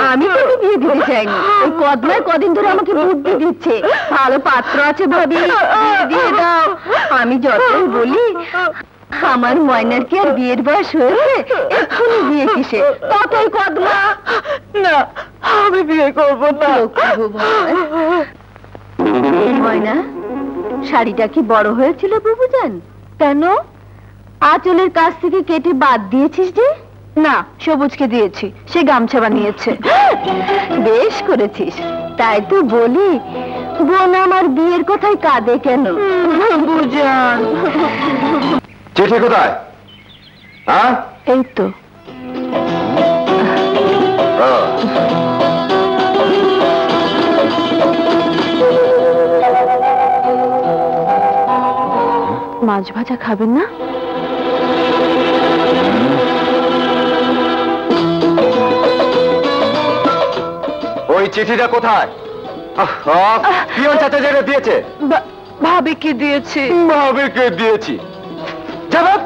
আমি তোকে বিয়ে দিতে চাইনি। ওই কদমায় কদিন ধরে আমাকে বুদ্ধি দিচ্ছে, ভালো পাত্র আছে ভাবি, দিয়ে দাও। আমি যতই বলি আমার ময়নার কি আর বিয়ের বয়স হয়েছে, এক্ষুনি বিয়ে কিসে, ততই কদমা। না, আমি বিয়ে করবো না। ময়না, শাড়িটা কি বড় হয়েছিল বুবুজান? কেন আঁচলের কাছ থেকে কেটে বাদ দিয়েছিস যে? না, সবুজকে দিয়েছি, সে গামছা বানিয়েছে। বেশ করেছিস। তাই তো বলি, বোন আমার বিয়ের কথায় কাঁদে কেন? বুবুজান, চিঠি কোথায়? হ্যাঁ, এই তো। মাছ ভাজা খাবেন না? ওই চিঠিটা কোথায়? পিয়ন চাচা যেটা দিয়েছে। ভাবিকে দিয়েছি। ভাবিকে দিয়েছি? জবাব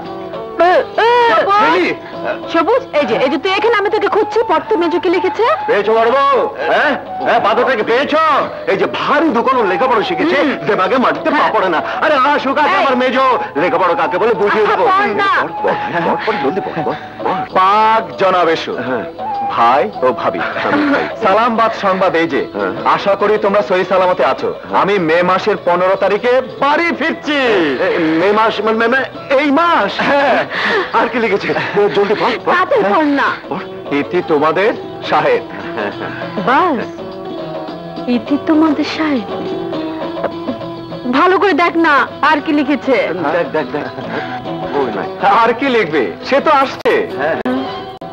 সবুজ, এই যে তুই এখানে, আমি তোকে খুঁজছি। পড়তে মেজো কি লিখেছে? পেয়েছো বড় বউ? হ্যাঁ হ্যাঁ, বাদরটাকে পেয়েছো? এই যে ভারী দোকান লেখাপড়া শিখেছে, দেমাগে মাটিতে পা পড়ে না। আরে আসুক আমার মেজো, লেখাপড়া কাকে বলে বুঝিয়ে দেবো। পাক জনাব এসো। ভাই ও ভাবি, সালামবাদ সংবাদ এই যে, আশা করি তোমরা সহি সালামতে আছো। আমি মে মাসের 15 তারিখে বাড়ি ফিরছি। মে মাস এই মাস? হ্যাঁ। আর কি লিখেছে? জলদি পড় না। ইতি তোমাদের সাহেব। বাস, ইতি তোমাদের সাহেব। ভালো করে দেখ না, আর কি লিখেছে? দেখ দেখ দেখ, আর কি লিখবে? সে তো আসছে।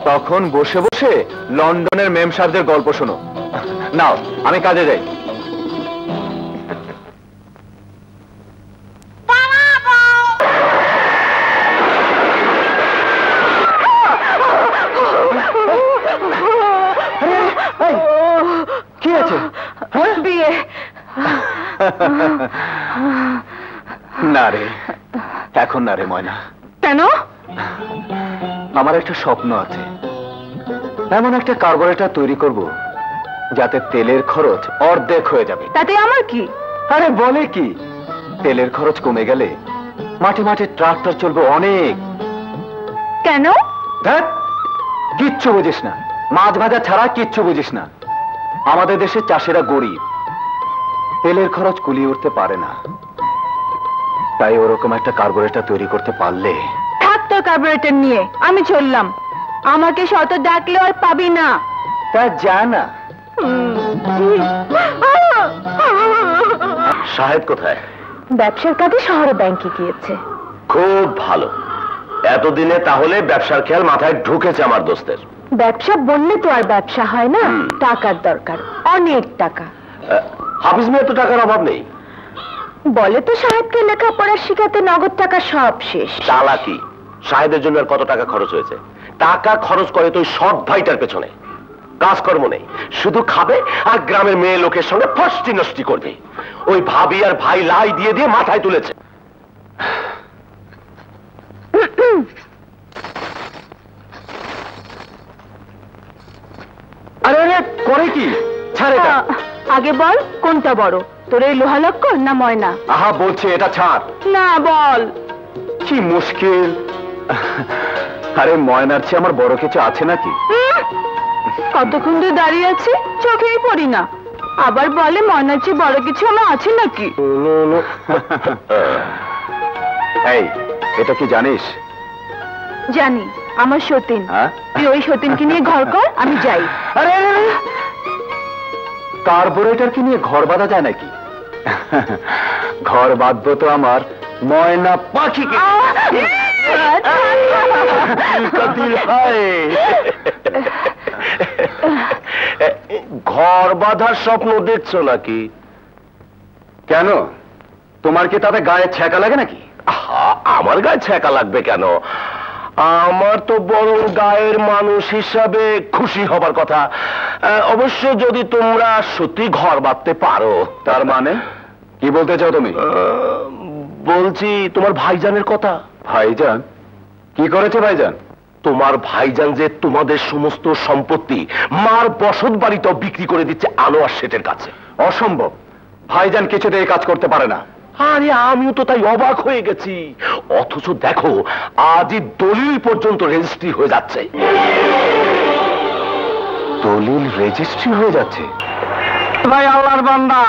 তখন বসে বসে লন্ডনের মেম সাহেবদের গল্প শোনো। নাও, আমি কাজে যাই। কি আছে? বিয়ে। না রে, এখন না রে ময়না। কেন? আমার একটা স্বপ্ন আছে, এমন একটা কার্বোরেটর তৈরি করব যাতে তেলের খরচ অর্ধেক হয়ে যাবে। তাতে আমার কি? আরে বলে কি, তেলের খরচ কমে গেলে মাঠে মাঠে ট্রাক্টর চলবে অনেক। কেন? দেখ, কিচ্ছু বুঝিস না, মাছ ভাজা ছাড়া কিচ্ছু বুঝিস না। আমাদের দেশে চাষিরা গরিব, তেলের খরচ কুলিয়ে উঠতে পারে না। তাই ওরকম একটা কার্বোরেটর তৈরি করতে পারলে। থাক তোর কার্বোরেটর নিয়ে, আমি চললাম। আমাকে শত ডাকলেও আর পাবি না। তা যা না। সাহেব কোথায়? ব্যবসার কাজে শহরে ব্যাংকে গিয়েছে। খুব ভালো, এতদিনে তাহলে ব্যবসার খেয়াল মাথায় ঢুকেছে আমার দোস্তের। ব্যবসা বললে তো আর ব্যবসা হয় না, টাকার দরকার, অনেক টাকা। হাফিজ মেয়ে তো টাকার অভাব নেই। বলে তো সাহেবকে লেখাপড়া শিখাতে নগদ টাকা সব শেষ। চালাকি। সাহেবের জন্য আর কত টাকা খরচ হয়েছে? টাকা খরচ করে তো সব ভাইটার পেছনে, কাজকর্ম নেই, শুধু খাবে আর গ্রামের মেয়ে লোকের সঙ্গে ফষ্টি নষ্টি করবে। ওই ভাবি আর ভাই লাই দিয়ে দিয়ে মাথায় তুলেছে। আরে আরে করে কি? ছাড় এটা। আগে বল কোনটা বড়, তোর এই লোহা লক্কর না ময়না? আহা বলছে এটা ছাড় না, বল। কি মুশকিল। আরে ময়নার চেয়ে আমার বড় কিছু আছে নাকি? কতক্ষণ ধরে দাঁড়িয়ে আছি, চোখেই পড়ি না। আবার বলে ময়নার চেয়ে বড় কিছু আমার আছে নাকি? এই, এটা কি জানিস? জানি, আমার সতীন। তুই ওই সতীনকে নিয়ে ঘর কর, আমি যাই। আরে কার্বোরেটরকে নিয়ে ঘর বাঁধা যায় নাকি? ঘর বাঁধবো তো আমার ময়না পাখিকে। ঘর বাঁধার স্বপ্ন দেখছো নাকি? কেন, তোমার কি তাতে গায়ে ছ্যাঁকা লাগে নাকি? আমার গায়ে ছ্যাঁকা লাগবে কেন? আমার তো বরং গায়ের মানুষ হিসাবে খুশি হবার কথা। অবশ্য যদি তোমরা সত্যি ঘর বাঁধতে পারো। তার মানে কি বলতে চাও তুমি? বলছি তোমার ভাইজানের কথা। ভাইজান কি করেছে? ভাইজান তোমার ভাইজান যে তোমাদের সমস্ত সম্পত্তি মার বসত বাড়িটাও বিক্রি করে দিচ্ছে আনোয়ার শেঠের কাছে। অসম্ভব, ভাইজান কিছুতে এই কাজ করতে পারে না। আরে আমিও তো তাই অবাক হয়ে গেছি, অথচ দেখো আজই দলিল পর্যন্ত রেজিস্ট্রি হয়ে যাচ্ছে। দলিল রেজিস্ট্রি হয়ে যাচ্ছে? ভাই আল্লাহর বান্দা,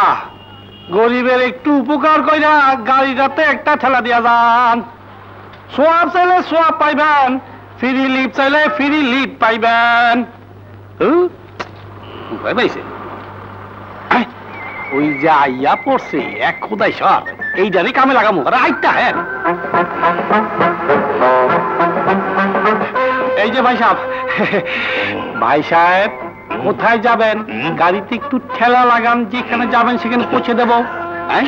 গরিবের একটু উপকার কইরা গাড়িটাতে একটা ঠেলা দিয়া যান। সোয়াব চাইলে সোয়াব পাইবেন, ফ্রি লিফট চাইলে ফ্রি লিফট পাইবেন। ভয় পাইছে ওই যে আইয়া পড়ছে এক খোদাই সর, এইটারই কামে লাগামু। আইটা হ্যাঁ, এই যে ভাই সাহেব, ভাই সাহেব কোথায় যাবেন? গাড়িতে একটু ঠেলা লাগান, যেখানে যাবেন সেখানে পৌঁছে দেবো।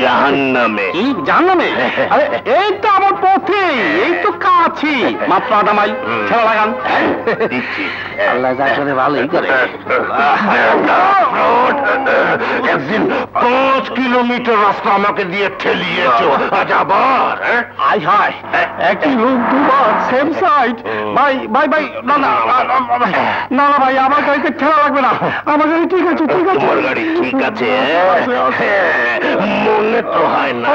জাহান্নামে? কি জাহান্নামে? আরে এই তো আমার পথে, এই তো কাছি মাত্র আধা মাইল। ঠেলা লাগান। আল্লাহ যা করে ভালোই করে। একদিন 5 কিলোমিটার রাস্তা আমাকে দিয়ে ঠেলিয়েছো, আজ আবার? আয় হায়, একই লোক দুবার সেম সাইড। ভাই ভাই ভাই, না না না না ভাই, আমার গাড়িতে ঠেলা লাগবে না, আমার গাড়ি ঠিক আছে ঠিক আছে। তোমার গাড়ি ঠিক আছে? মনে তো হয় না।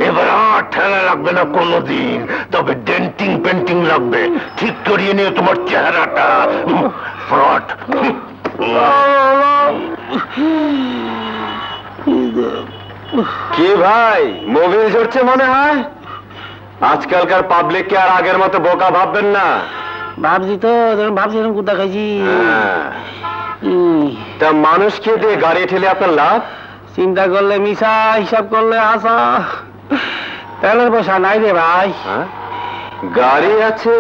এবার আর ঠেলা লাগবে না কোনোদিন, তবে ডেন্টিং পেন্টিং লাগবে। ঠিক করিয়ে নিয়ে তোমার চেহারাটা। ফ্রড। কি ভাই, মোবিল ঝরছে মনে হয়? আজকালকার পাবলিককে আর আগের মতো বোকা ভাববেন না। ভাবছি তো, ভাবছি এরকম কুত্তা খাইছি। তা মানুষকে দিয়ে গাড়ি ঠেলে আপনার লাভ? চিন্তা করলে মিশা, হিসাব করলে আসা। তেলের পয়সা নাই রে ভাই। গাড়ি আছে,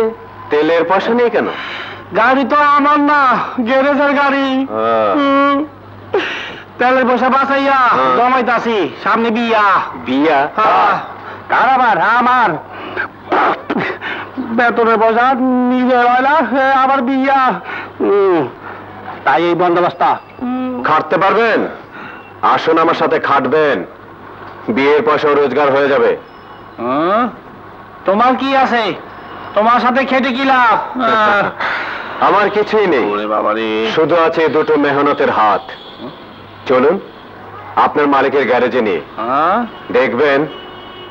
তেলের পয়সা নেই কেন? গাড়ি তো আমার না, গ্যারেজের গাড়ি। তেলের পয়সা বাঁচাইয়া জমাইতাছি, সামনে বিয়া। বিয়া? কার আবার? আমার। বেতনের পয়সা নিজে হয় না, আবার বিয়া। তাই এই বন্দোবস্ত। খাটতে পারবেন? আসুন আমার সাথে খাটবেন, বিয়ের পয়সা রোজগার হয়ে যাবে। তোমার কি আছে? তোমার সাথে খেটে কি লাভ? আমার কিছুই নেই, শুধু আছে দুটো মেহনতের হাত। চলুন আপনার মালিকের গ্যারেজে নিয়ে, দেখবেন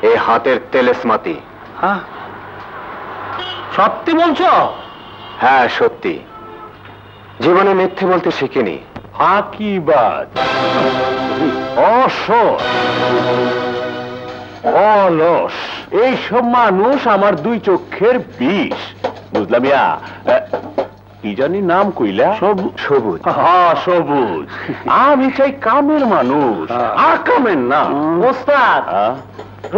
এই হাতের তেলেসমাতি। সত্যি বলছো? হ্যাঁ সত্যি, জীবনে মিথ্যে বলতে শিখিনি। ফাঁকিবাজ, অসৎ, অলস, এইসব মানুষ আমার দুই চোখের বিষ। বুঝলাম। কি জানি নাম কইলা? সবুজ। হ্যাঁ সবুজ। আমি চাই কামের মানুষ, আকামের না। ওস্তাদ,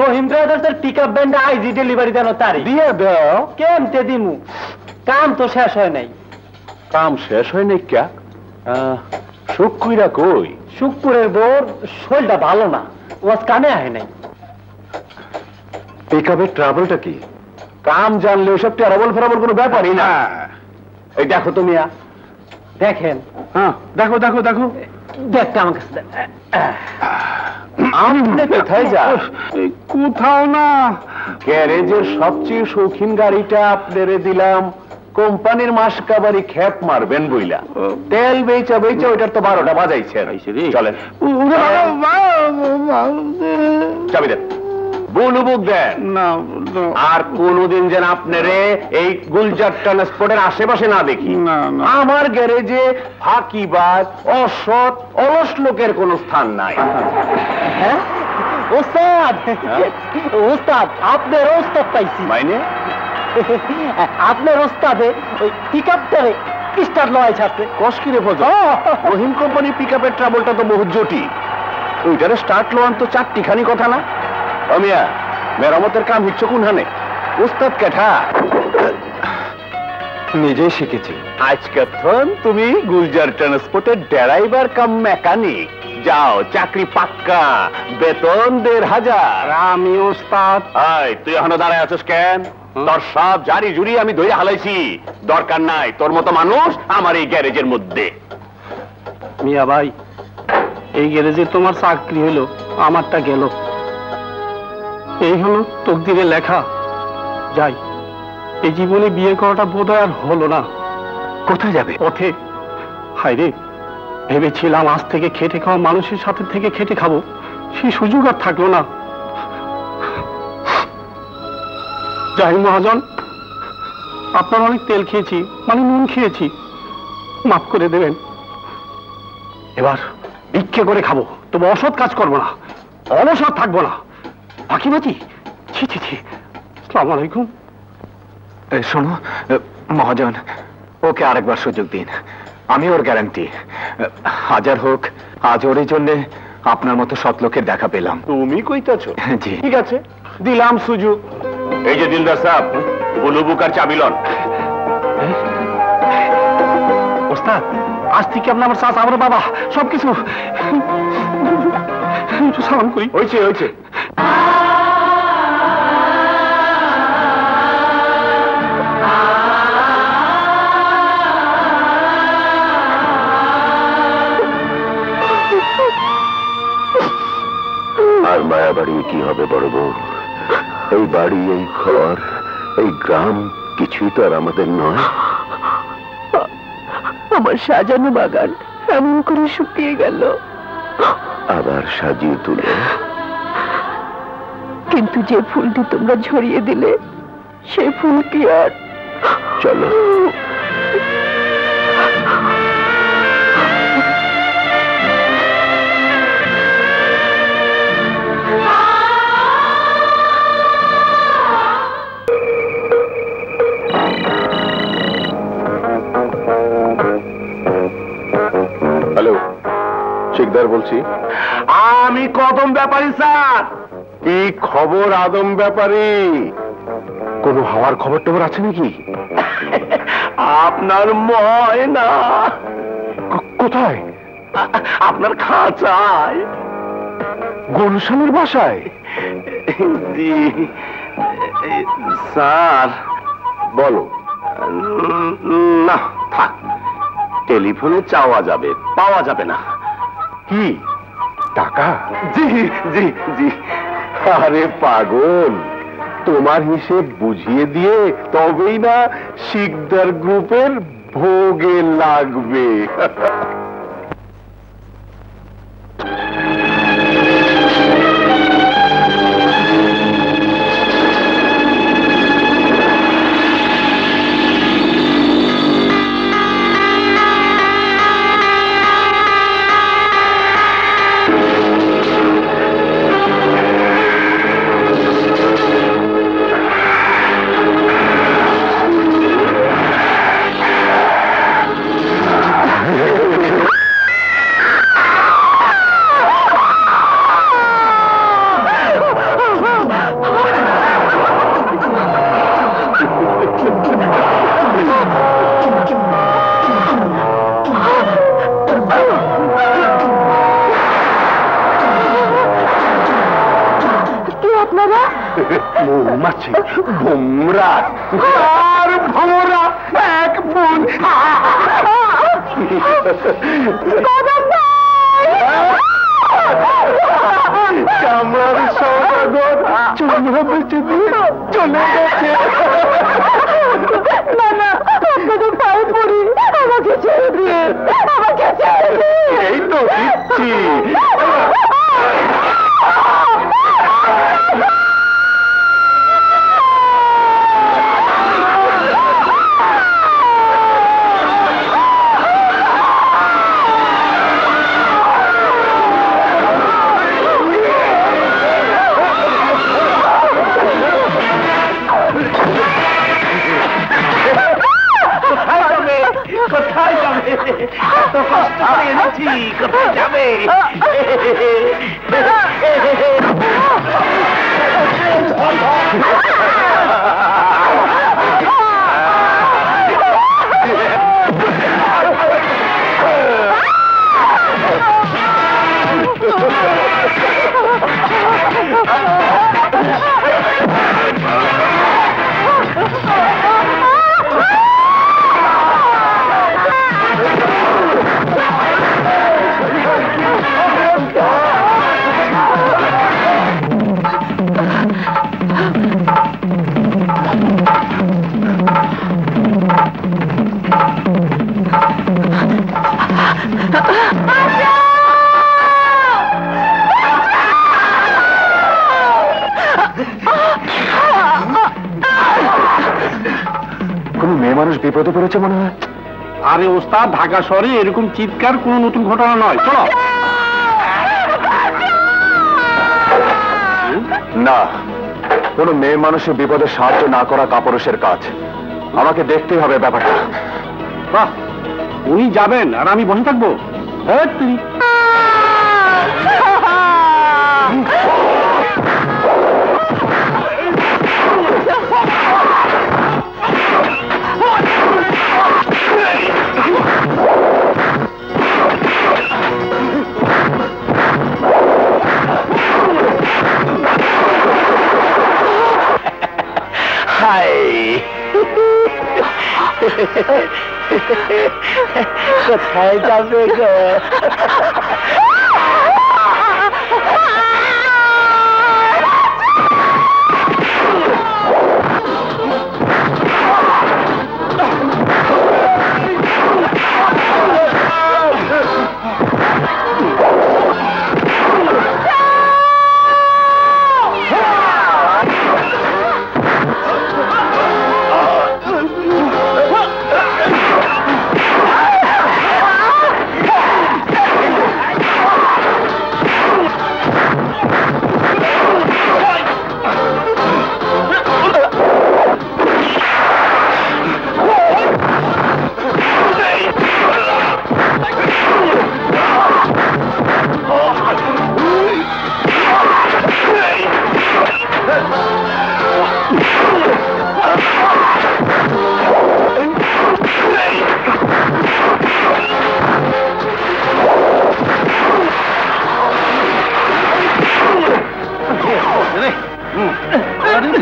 রহিম ব্রাদার্সের পিকআপ ভ্যানটা আইজি ডেলিভারি দেন, তারি দিয়ে দাও। কেমতে দিমু? কাম তো শেষ হয় নাই। কাম শেষ হয় নাই ক্যা? সুকুইরা কই? সুখপুরের বোর শরীরটা ভালো না, ওয়াজ কামে আহে নাই। পিকআপের ট্রাভেলটা কি? কাম জানলে ওসব ট্রাভেল ফেরাবল কোনো ব্যাপারই না। এই দেখো তুমি, দেখেন। হ্যাঁ দেখো দেখো দেখো, দেখতে আমার কাছে দেন। আপনি কোথায় যান? কোথাও না, গ্যারেজের সবচেয়ে শৌখিন গাড়িটা আপনারে দিলাম, কোম্পানির মাসকাবারি খ্যাপ মারবেন বইলা। তেল বেচা বেচা ওইটার তো 12টা বাজাইছে। চলেন, চাবি দেন, বুলুবুক দেন। আর কোনদিন যেন আপনারে এই গুলজার ট্রান্সপোর্টের আশেপাশে না দেখি। আমার গ্যারেজে ফাঁকিবাজ, অসৎ, অলস লোকের কোনো স্থান নাই। হ্যাঁ ওস্তাদ, ওস্তাদ আপনার ওস্তাদ পাইছি। মাইনে? আপনার ওস্তাদে ওই পিকআপটারে স্টার্ট লয় ছাড়ছে। কষ্কিরে ফজল, রহিম কোম্পানির পিকআপের ট্রাবলটা তো বহু জটিল, ওইটারে স্টার্ট লোয়ান তো 4টিখানি কথা না। অমিয়া, মেরামতের কাম হিচ্ছ কোন হানে? উস্তাদ কেঠা নিজেই শিখেছি। আজকে তুমি গুলজার ট্রান্সপোর্টের ড্রাইভার কাম মেকানিক। যাও, চাকরি পাক্কা, বেতন 1,500। আমি ওস্তাদ। তুই এখনো দাঁড়ায় আছিস কেন? তোর সব জারি জুরি আমি ধুয়ে হালাইছি, দরকার নাই তোর মতো মানুষ আমার এই গ্যারেজের মধ্যে। মিয়া ভাই, এই গ্যারেজে তোমার চাকরি হলো, আমারটা গেল। এই হলো তকদিরে লেখা। যাই, এই জীবনে বিয়ে করাটা বোধহয় আর হলো না। কোথায় যাবে? পথে। হায়রে, ভেবেছিলাম আজ থেকে খেটে খাওয়া মানুষের সাথে থেকে খেটে খাবো, সেই সুযোগ আর থাকলো না। যাই মহাজন, আপনার অনেক তেল খেয়েছি, মানে নুন খেয়েছি, মাফ করে দেবেন। এবার ভিক্ষে করে খাবো, তবে অসৎ কাজ করবো না, অলসৎ থাকবো না। বাকি বাকি ছি ছি ছি। আসসালামু আলাইকুম। শোনো মহাজন, ওকে আরেকবার সুযোগ দিন, আমি ওর গ্যারান্টি। হাজার হোক, আজ ওর জন্য আপনার মতো সৎ লোকের দেখা পেলাম। তুমি কইতেছো? জি। ঠিক আছে, দিলাম সুযোগ। এই যে দিলদার সাহেব, বুলু বুকার চাবিলন। ওস্তাদ, আজ থেকে আপনি আমার চাচা, আমার বাবা, সবকিছু। একটু সালাম করি। হয়েছে হয়েছে। আর মায়া বাড়ি কি হবে বড় বউ? এই বাড়ি, এই ঘর, এই গ্রাম কিছুই তো আর আমাদের নয়। আমার সাজানো বাগান এমন করে শুকিয়ে গেল। আবার সাজিয়ে তুলে, কিন্তু যে ফুলটি তোমরা ঝরিয়ে দিলে, সেই ফুল কি আর? চলো। হ্যালো, শিকদার বলছি। আমি কদম ব্যাপারী স্যার। কি খবর আদম ব্যাপারী? কোনো হওয়ার খবর টবর আছে নাকি? আপনার ময়না কোথায়? আপনার খাঁচায়। গুলশানের বাসায়? জি স্যার। বলো। না থাক, টেলিফোনে চাওয়া যাবে, পাওয়া যাবে না। কি টাকা? জি জি জি। আরে পাগল, তোমার হিসেব বুঝিয়ে দিয়ে তবেই না শিকদার গ্রুপের ভোগে লাগবে। মৌমাছি, ভোমরা আর ভোমরা এক বোন। আমার সৌদাগর চন্দ্র বেঁচে দিয়ে চলে গেছে। না না, আপনাদের পায়ে পড়ি, আমাকে ছেড়ে দিয়ে, আমাকে ছেড়ে দিয়ে। এই তো দিচ্ছি। কোথায় যাবে? এত কষ্ট করে এনেছি, কোথায় যাবে? কোন মেয়ে মানুষ বিপদে পড়েছে মনে হয়। আরে ওস্তাদ, ঢাকা শহরে এরকম চিৎকার কোনো নতুন ঘটনা নয়। চলো। না, কোন মেয়ে মানুষের বিপদে সাহায্য না করা কাপুরুষের কাজ। আমাকে দেখতেই হবে ব্যাপারটা। বাহ, উনি যাবেন আর আমি বসে থাকবো? কোথায় যাবে গো?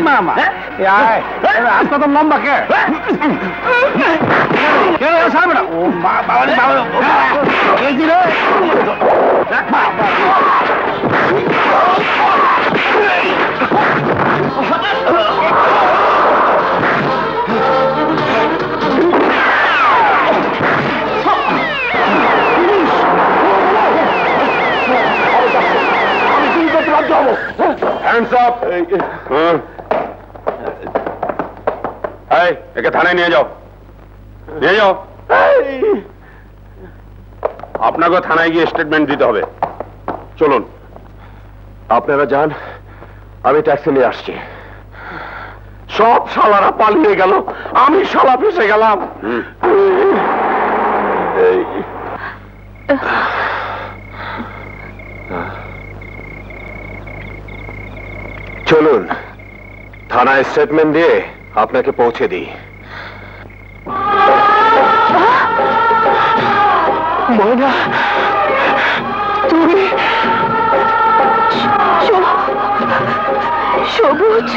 মামা রাস্তা তো লম্বা কে? ও একে থানায় নিয়ে যাও, নিয়ে যাও। আপনাকে থানায় গিয়ে স্টেটমেন্ট দিতে হবে। চলুন। আপনারা যান, আমি ট্যাক্সি নিয়ে আসছি। সব শালারা পালিয়ে গেল, আমি শালা ফেসে গেলাম। চলুন, থানায় স্টেটমেন্ট দিয়ে আপনাকে পৌঁছে দিই। ময়না, তুমি? সবুজ,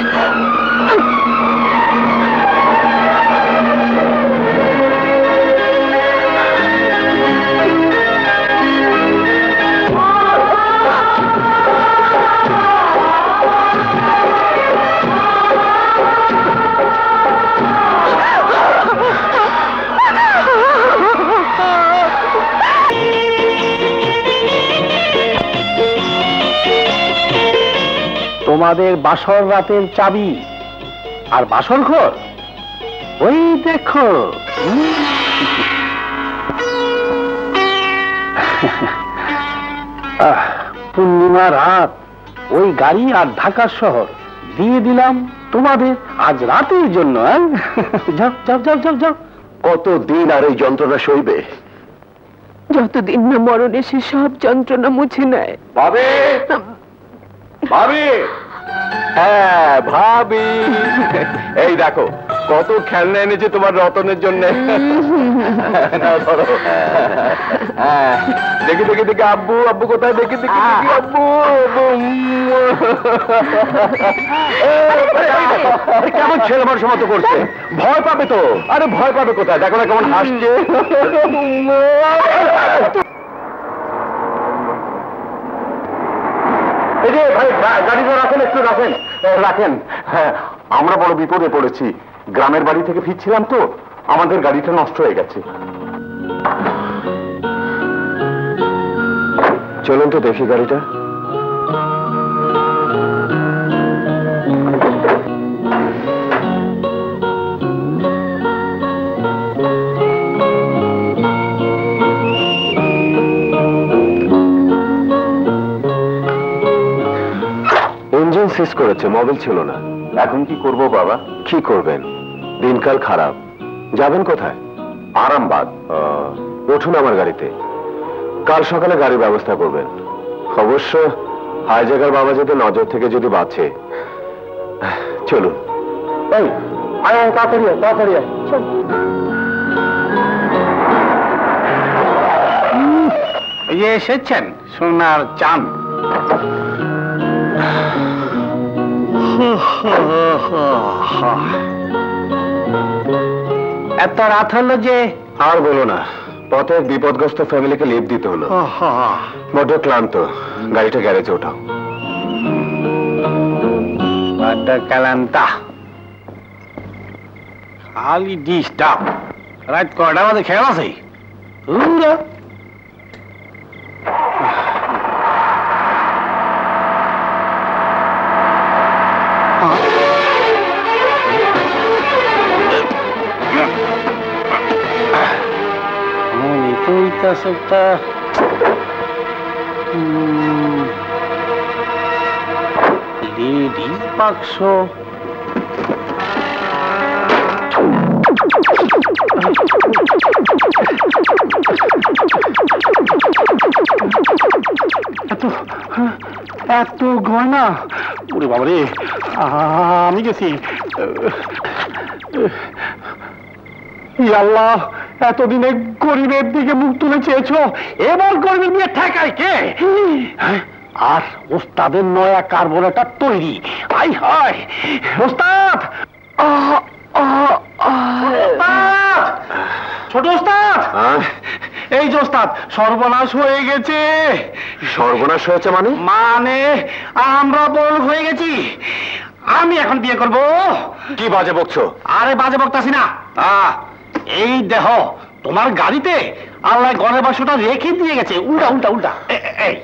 তোমাদের বাসর রাতের চাবি আর বাসর ঘর ওই দেখো। পূর্ণিমা রাত, ওই গাড়ি আর ঢাকা শহর দিয়ে দিলাম তোমাদের আজ রাতের জন্য। যাও যাও যাও যাও যাও। কতদিন আর এই যন্ত্রণা সইবে? যতদিন না মরণ এসে সব যন্ত্রণা মুছে নেয়। ভাবি, ভাবি, হ্যাঁ ভাবি, এই দেখো কত খেলনা এনেছে তোমার রতনের জন্য। দেখি দেখি দেখি, আব্বু আব্বু কোথায়? দেখি দেখি দেখি, আব্বু। কেমন ছেলে মানুষ মতো করছে, ভয় পাবে তো। আরে ভয় পাবে কোথায়, দেখো না কেমন হাসছে। এই যে ভাই, গাড়ি রাখেন, একটু রাখেন। রাখেন। হ্যাঁ, আমরা বড় বিপদে পড়েছি। গ্রামের বাড়ি থেকে ফিরছিলাম তো, আমাদের গাড়িটা নষ্ট হয়ে গেছে। চলুন তো দেখি গাড়িটা। ইঞ্জিন সিজ করেছে, মোবিল ছিল না। এখন কি করব বাবা? কি করবেন? দিনকাল খারাপ। যাবেন কোথায়? আরামবাগ। উঠুন আমার গাড়িতে, কাল সকালে গাড়ির ব্যবস্থা করবেন। অবশ্য হাইজ্যাকার বাবা যদি নজর থেকে যদি বাঁচে। চলুন। এই তাড়াতাড়ি তাড়াতাড়ি। এসেছেন সোনার চাঁদ। এত রাত হলো যে? আর বলো না, পথে এক বিপদগ্রস্ত ফ্যামিলিকে লিফট দিতে হলো। বড্ড ক্লান্ত, গাড়িটা গ্যারেজে ওঠাও। বড্ড ক্লান্তা, খালি ডিস্টার্ব। রাত কয়টা বাজে খেয়াল আছে? একটা লেডিস বাক্স। এত গয়না, ওরে বাবারে, আমি গেছি। আল্লাহ, এতদিনে গরিবের দিকে মুখ তুলে চেয়েছ, এবার গরিবের নিয়ে ঠেকায় কে? আর ওস্তাদের নয়া কার্বোরেটর তৈরি। আই হায় ওস্তাদ, ছোট ওস্তাদ, এই যে ওস্তাদ, সর্বনাশ হয়ে গেছে। সর্বনাশ হয়েছে মানে? মানে আমরা বড় হয়ে গেছি। আমি এখন বিয়ে করব। কি বাজে বকছো? আরে বাজে বকতাছি না, এই দেহ তোমার গাড়িতে আল্লাহ ঘরের বাক্সটা রেখে দিয়ে গেছে। উল্টা উল্টা উল্টা। এই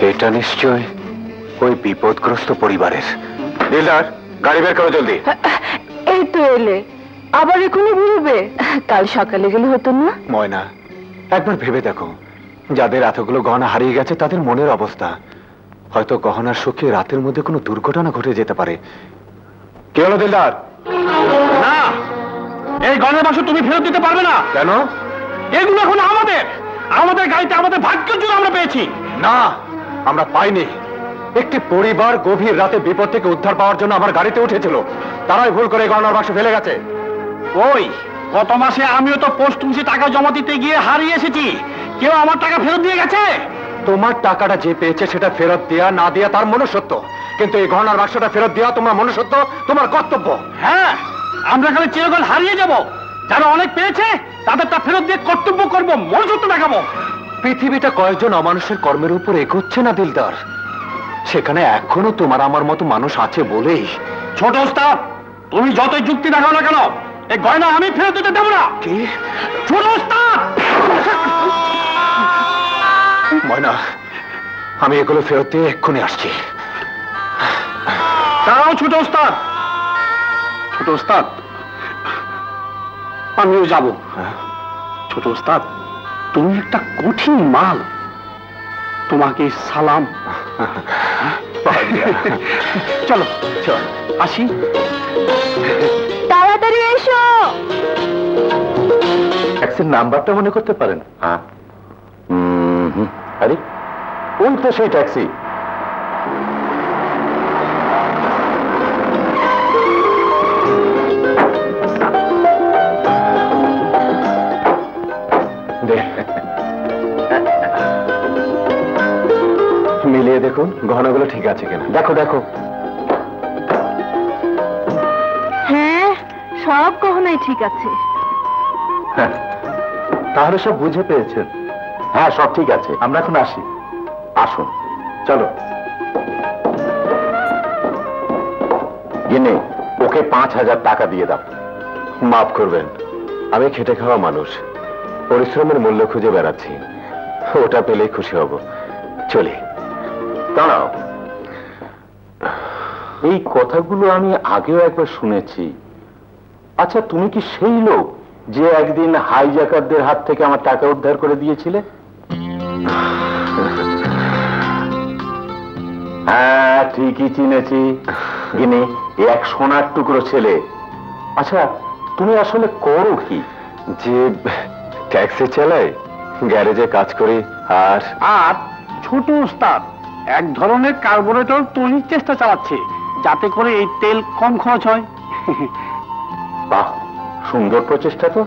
এটা নিশ্চয় ওই বিপদগ্রস্ত পরিবারের। দিলদার, গাড়ি বের করো জলদি। এই তো এলে, আবার এখনই ঘুরবে? কাল সকালে গেলে হতো না? ময়না, একবার ভেবে দেখো, যাদের এতগুলো গহনা হারিয়ে গেছে তাদের মনের অবস্থা। হয়তো গহনার শোকে রাতের মধ্যে কোনো দুর্ঘটনা ঘটে যেতে পারে। কি হলো দিলদার? না, এই গহনার বাক্স তুমি ফেরত দিতে পারবে না। কেন? এগুলো এখন আমাদের। আমাদের গাড়িতে আমাদের ভাগ্যের জন্য আমরা পেয়েছি। না, আমরা পাইনি। একটি পরিবার গভীর রাতে বিপদ থেকে উদ্ধার পাওয়ার জন্য আমার গাড়িতে উঠেছিল, তারাই ভুল করে গহনার বাক্স ফেলে গেছে। ওই গত মাসে আমিও তো পোস্ট অফিসে টাকা জমা দিতে গিয়ে হারিয়ে এসেছি। কেউ আমার টাকা ফেরত দিয়ে গেছে? তোমার টাকাটা যে পেয়েছে সেটা ফেরত দেয়া না দেয়া তার মনুষ্যত্ব, কিন্তু এই গহনার বাক্সটা ফেরত দেওয়া তোমার মনুষ্যত্ব, তোমার কর্তব্য। হ্যাঁ, আমরা এখানে চিরকাল হারিয়ে যাব। যারা অনেক পেয়েছে তাদেরটা ফেরত দিয়ে কর্তব্য করবো, মনুষ্যত্ব দেখাবো। পৃথিবীটা কয়েকজন অমানুষের কর্মের উপর এগোচ্ছে না দিলদার, সেখানে এখনো তোমার আমার মতো মানুষ আছে বলেই। ছোট ওস্তাদ, তুমি যতই যুক্তি দেখাও না কেন, এই গয়না আমি ফেরত দিতে দেবো না। কি? ছোট ওস্তাদ! ময়না, আমি এগুলো ফেরত দিয়ে এক্ষুনি আসছি। দাঁড়াও ছোট ওস্তাদ। ছোট ওস্তাদ, আমিও যাব। ছোট ওস্তাদ, তুমি একটা কঠিন মাল, তোমাকে সালাম। চলো চল, আসি। তাড়াতাড়ি এসো। ট্যাক্সির নাম্বারটা মনে করতে পারেন? আরে ওই তো সেই ট্যাক্সি। মিলিয়ে দেখুন গহনাগুলো ঠিক আছে কিনা। দেখো দেখো। সব গহনাই ঠিক আছে। তাহলে সব বুঝে পেয়েছেন? হ্যাঁ, সব ঠিক আছে। আমরা এখন আসি। আসুন, চলো। গিনে, ওকে 5,000 টাকা দিয়ে দাও। মাফ করবেন, আমি খেটে খাওয়া মানুষ, পরিশ্রমের মূল্য খুঁজে বেড়াচ্ছি। ওটা পেলেই খুশি হব। চলি। দাঁড়াও, এই কথাগুলো আমি আগেও একবার শুনেছি। আচ্ছা, তুমি কি সেই লোক যে একদিন হাইজ্যাকারদের হাত থেকে আমার টাকা উদ্ধার করে দিয়েছিলে? হ্যাঁ, ঠিকই চিনেছি। গিনি, এক সোনার টুকরো ছেলে। আচ্ছা, তুমি আসলে করো কি? যে ট্যাক্সি চালাই, গ্যারেজে কাজ করি, আর ছোট উস্তাদ এক ধরনের কার্বোরেটর তৈরির চেষ্টা চালাচ্ছে, যাতে করে এই তেল কম খরচ হয়। বাহ, সুন্দর প্রচেষ্টা তো।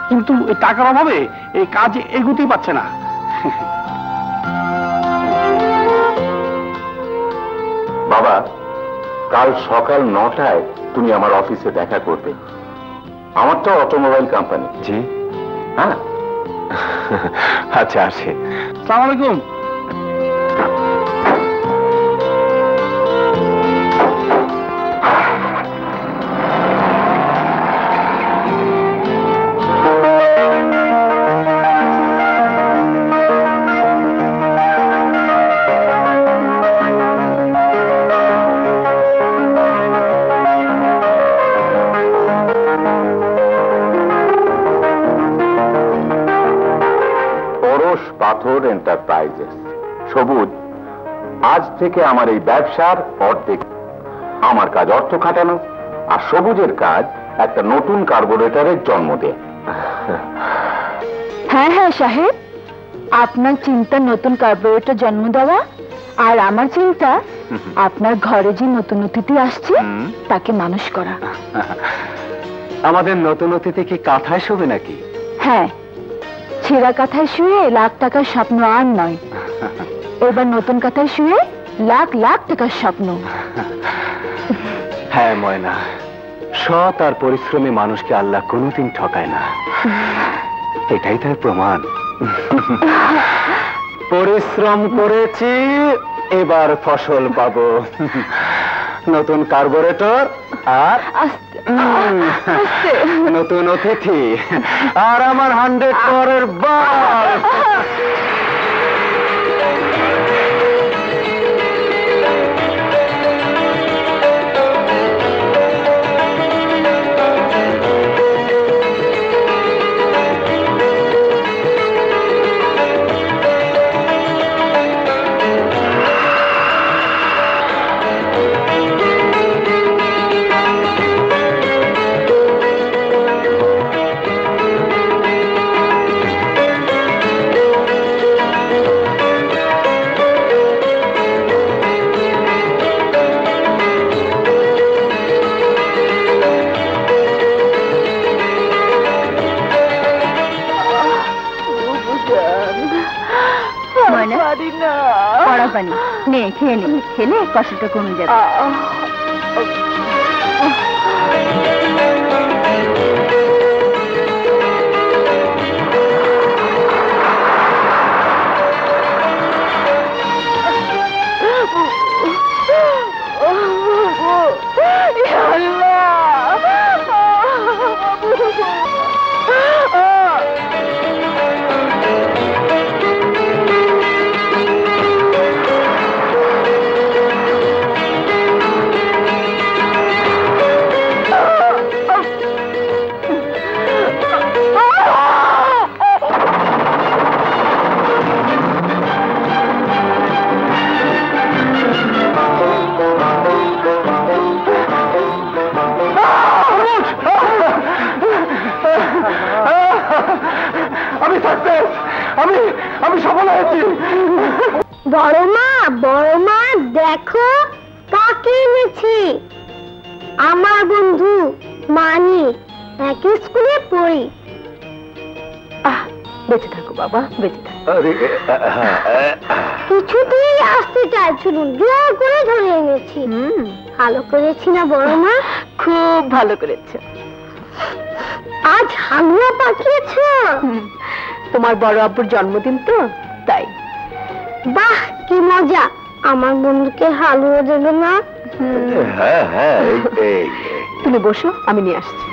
কিন্তু এই টাকার অভাবে এই কাজ এগোতেই পারছে না। বাবা, কাল সকাল 9টায় তুমি আমার অফিসে দেখা করবে। আমার তো অটোমোবাইল কোম্পানি। জি, হ্যাঁ। আচ্ছা, আসে। আসসালামু আলাইকুম। এন্টারপ্রাইজেস। সবুজ, আজ থেকে আমার এই ব্যবসার অর্ধেক। আমার কাজ অর্থ খাটানো, আর সবুজের কাজ একটা নতুন কার্বোরেটরের জন্ম দেয়। হ্যাঁ হ্যাঁ সাহেব, আপনার চিন্তা নতুন কার্বোরেটর জন্ম দেওয়া, আর আমার চিন্তা আপনার ঘরে যে নতুন অতিথি আসছে তাকে মানুষ করা। আমাদের নতুন অতিথি কি কাঁথায় শোবে নাকি? হ্যাঁ, ছেঁড়া কাঁথায় শুয়ে লাখ টাকার স্বপ্ন আর নয়, এবার নতুন কাঁথায় শুয়ে লাখ লাখ টাকার স্বপ্ন। হ্যাঁ ময়না, সৎ আর পরিশ্রমী মানুষকে আল্লাহ কোনোদিন ঠকায় না, এটাই তার প্রমাণ। পরিশ্রম করেছি, এবার ফসল পাবো। নতুন কার্বোরেটর আর নতুন অতিথি, আর আমার 100 পরের বার। পড়া পানি নে, খেয়ে নে, খেলে কষ্টটা কমে যাবে। আমি সফল হয়েছি। বড় মা দেখো কাকে এনেছি। আমার বন্ধু মানি, একই স্কুলে পড়ি। বেঁচে থাকো বাবা, বেঁচে থাকো। কিছুতেই আসতে চাইছিল, জোর করে ধরে এনেছি। ভালো করেছি না বড় মা? খুব ভালো করেছো। আজ হালুয়া পাকিয়েছো? তোমার বড় আব্বুর জন্মদিন তো, তাই। বাহ, কি মজা! আমার বন্ধুকে হালুয়া দেবে না? হ্যাঁ হ্যাঁ, তুমি বসো, আমি নিয়ে আসছি।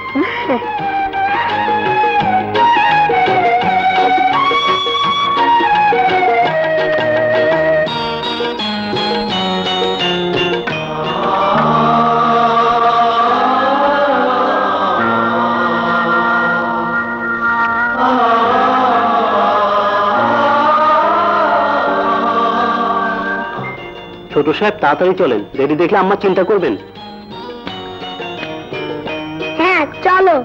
ছোট সাহেব তাড়াতাড়ি চলেন, রেডি দেখলে আম্মা চিন্তা করবেন। হ্যাঁ চলো।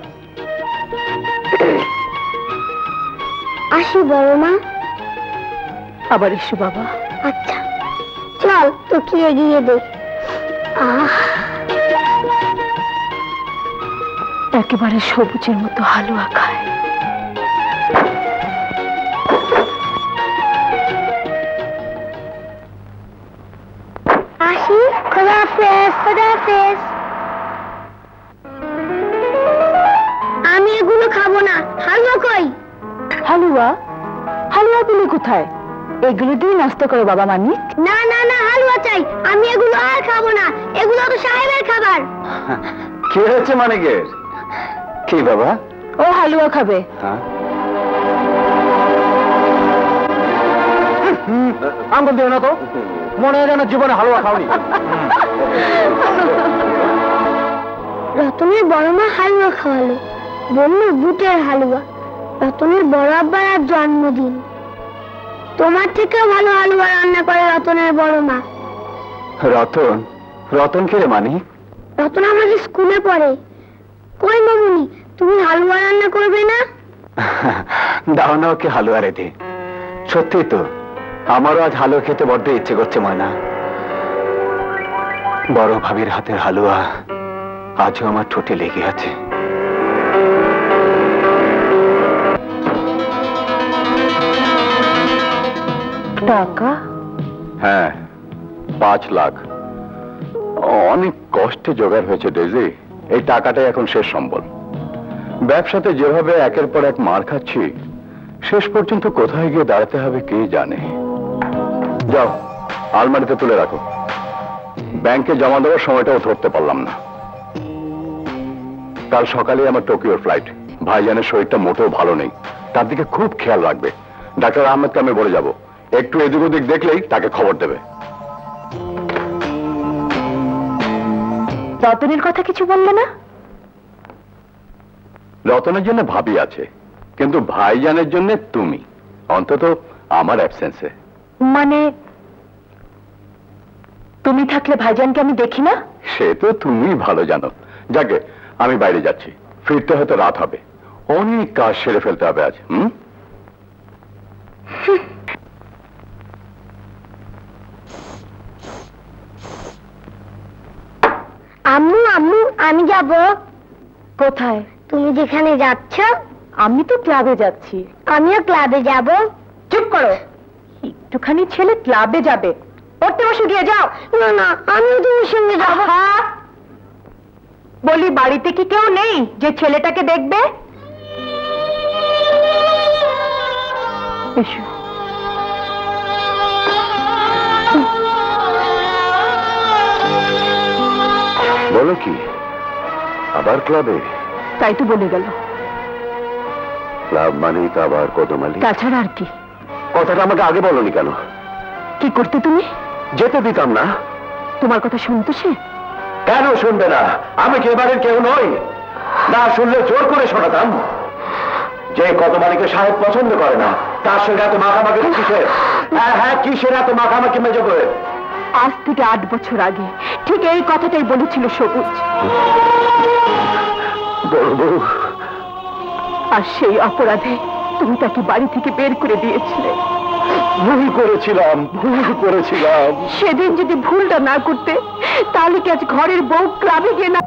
আসি বড় মা। আবার এসো বাবা। আচ্ছা চল, তোকে এগিয়ে দে। একেবারে সবুজের মতো হালুয়া খায়। আসি, খোদাহাফেজ। খোদাহাফেজ। আমি এগুলো খাবো না। হালুয়া কই? হালুয়া? হালুয়াগুলো কোথায়? এগুলো দিয়ে নাস্তা করো বাবা মানিক। না না না, হালুয়া চাই। আমি এগুলো আর খাবো না। এগুলো তো সাহেবের খাবার। কি হয়েছে মানিকের? কি বাবা? ও হালুয়া খাবে। আঙ্গুল দিও না তো, মনে হয় যেন জীবনে হালুয়া খাওনি। রতনের বড় মা হালুয়া খাওয়ালো, বলল বুটের হালুয়া। রতনের বড় আব্বার আর জন্মদিন। তোমার থেকেও ভালো হালুয়া রান্না করে রতনের বড় মা। রতন? রতন কে রে মানিক? রতন আমাদের স্কুলে পড়ে। কই মামুনি, তুমি হালুয়া রান্না করবে না? দাও না ওকে হালুয়া রেঁধে। সত্যি তো, আমারও আজ হালুয়া খেতে বড্ড ইচ্ছে করছে ময়না। বড় ভাবির হাতের হালুয়া আজও আমার ঠোঁটে লেগে আছে। টাকা? হ্যাঁ, 5 লাখ। অনেক কষ্টে জোগাড় হয়েছে ডেজি। এই টাকাটাই এখন শেষ সম্বল। ব্যবসাতে যেভাবে একের পর এক মার খাচ্ছি, শেষ পর্যন্ত কোথায় গিয়ে দাঁড়াতে হবে কে জানে। যাও, আলমারিতে তুলে রাখো। ব্যাংকে জমা দেওয়ার সময়টাও ধরতে পারলাম না। কাল সকালে আমার টোকিওর ফ্লাইট। ভাইজানের শরীরটা মোটেও ভালো নেই, তার দিকে খুব খেয়াল রাখবে। ডাক্তার আহমেদকে আমি বলে যাব, একটু এদিক ওদিক দেখলেই তাকে খবর দেবে। রতনের কথা কিছু বললে না? রতনের জন্য ভাবি আছে, কিন্তু ভাইজানের জন্য তুমি, অন্তত আমার অ্যাবসেন্সে। মানে তুমি থাকলে ভাইজানকে আমি দেখি না? সে তো তুমি ভালো জানো। যাকে, আমি বাইরে যাচ্ছি, ফিরতে হয়তো রাত হবে। অনেক কাজ সেরে ফেলতে হবে আজ। আম্মু আম্মু, আমি যাব। কোথায়? তুমি যেখানে যাচ্ছ। আমি তো ক্লাবে যাচ্ছি। আমিও ক্লাবে যাব। চুপ করো, একটুখানি ছেলে ক্লাবে যাবে, পড়তে বসে গিয়ে যাও। না না, আমিও তোমার সঙ্গে যাব। বলি বাড়িতে কি কেউ নেই যে ছেলেটাকে দেখবে? এসো। বলো কি, আবার ক্লাবে? তাই তো বলে গেল। ক্লাব মানেই তো আবার কদমালি। তাছাড়া আর কি? কথাটা আমাকে আগে বলনি কেন? কি করতে তুমি? যেতে দিতাম না। তোমার কথা শুনতো সে? কেন শুনবে না? আমি কি এবারের কেউ নই? না শুনলে জোর করে শোনাতাম। যে কদমালিকে সাহেব পছন্দ করে না, তার সঙ্গে এত মাখামাখি কিসের? হ্যাঁ, কিসের এত মাখামাখি মেজে করে? আজ থেকে 8 বছর আগে ঠিক এই কথাটাই বলেছিল সবুজ। বড় বউ। আর সেই অপরাধে তুমি তাকে বাড়ি থেকে বের করে দিয়েছিলে। ভুল করেছিলাম। সেদিন যদি ভুলটা না করতে, তাহলে কি আজ ঘরের বউ ক্লাবে গিয়ে না?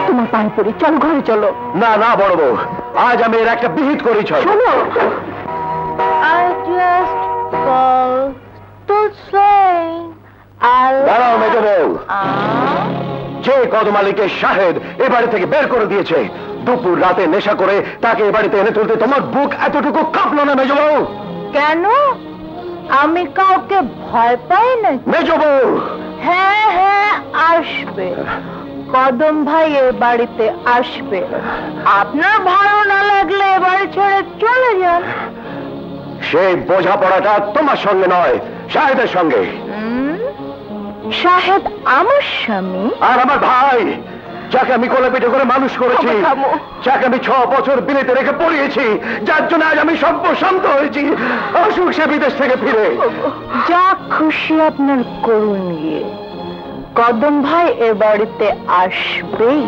তোমার পায়ে পড়ি, চলো ঘরে চলো। না না বড় বউ, আজ আমি এর একটা বিহিত করেছি। শোনো, I just fall to saying I দাঁড়াও মেজো বউ, love যে কদম আলীকে শাহেদ এ বাড়ি থেকে বের করে দিয়েছে, দুপুর রাতে নেশা করে তাকে এ বাড়িতে এনে তুলতে তোমার বুক এতটুকু কাঁপলো না মেজো বউ? কেন? আমি কাউকে ভয় পাই না। মেজো বউ, হ্যাঁ হ্যাঁ আসবে, কদম ভাই এ বাড়িতে আসবে। আপনার ভালো না লাগলে এ বাড়ি ছেড়ে চলে যান। সেই বোঝাপড়াটা তোমার সঙ্গে নয়, শাহেদের সঙ্গে। শাহেদ আমার স্বামী আর আমার ভাই, যাকে আমি কোলে পিঠে করে মানুষ করেছি, যাকে আমি 6 বছর বিলেতে রেখে পড়িয়েছি, যার জন্য আজ আমি সর্বশান্ত হয়েছি, অসুখ সে বিদেশ থেকে ফিরে। যা খুশি আপনার করুন গিয়ে, কদম ভাই এ বাড়িতে আসবেই।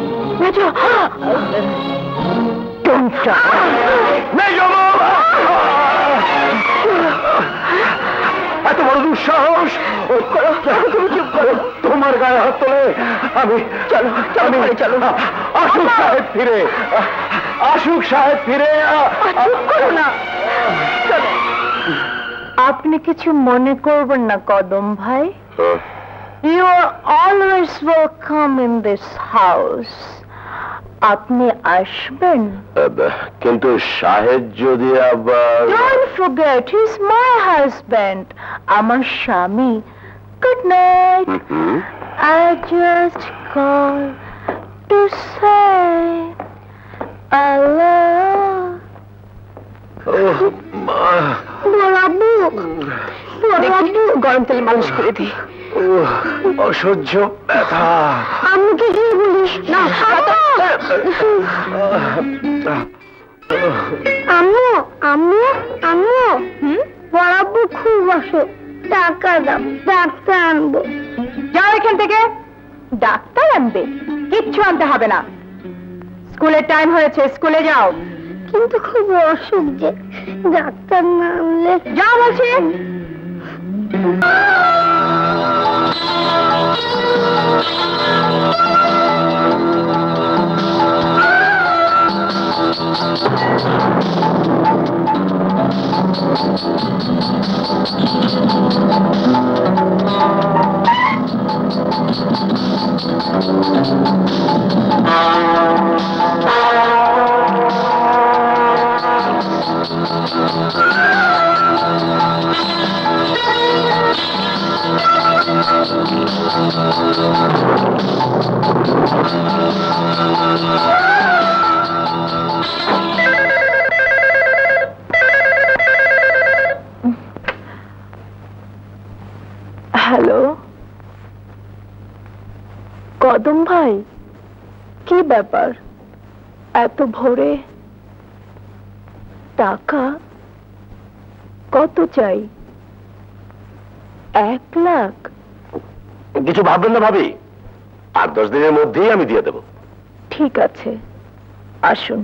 এত বড় দুঃসাহস তোমার গায়ে হাত তোলে? আমি চলো চলো, আসুক সাহেব ফিরে, আসুক সাহেব ফিরে। না, আপনি কিছু মনে করবেন না কদম ভাই। You are always welcome in this house. আপনি আসবেন। কিন্তু সাহেব যদি আবার... Don't forget, he's my husband. আমার স্বামী। Good night. I just called to say I love. গরম তেলে মালিশ করে দিই। অসহ্য ব্যথা। আম্মুকে কি বলিস না? আম্মু আম্মু আম্মু, বড়াব্বু খুব আসো, টাকা দাও, ডাক্তার আনবো। যাও এখান থেকে। ডাক্তার আনবে? কিচ্ছু আনতে হবে না, স্কুলের টাইম হয়েছে, স্কুলে যাও। কিন্তু খুব অসুখ যে, ডাক্তার না আনলে। যাও বলছি। হ্যালো, কদম ভাই, কি ব্যাপার এত ভোরে? টাকা কত চাই? 1 লাখ? কিছু ভাববেন না ভাবি, 8-10 দিনের মধ্যেই আমি দিয়ে দেব। ঠিক আছে, আসুন।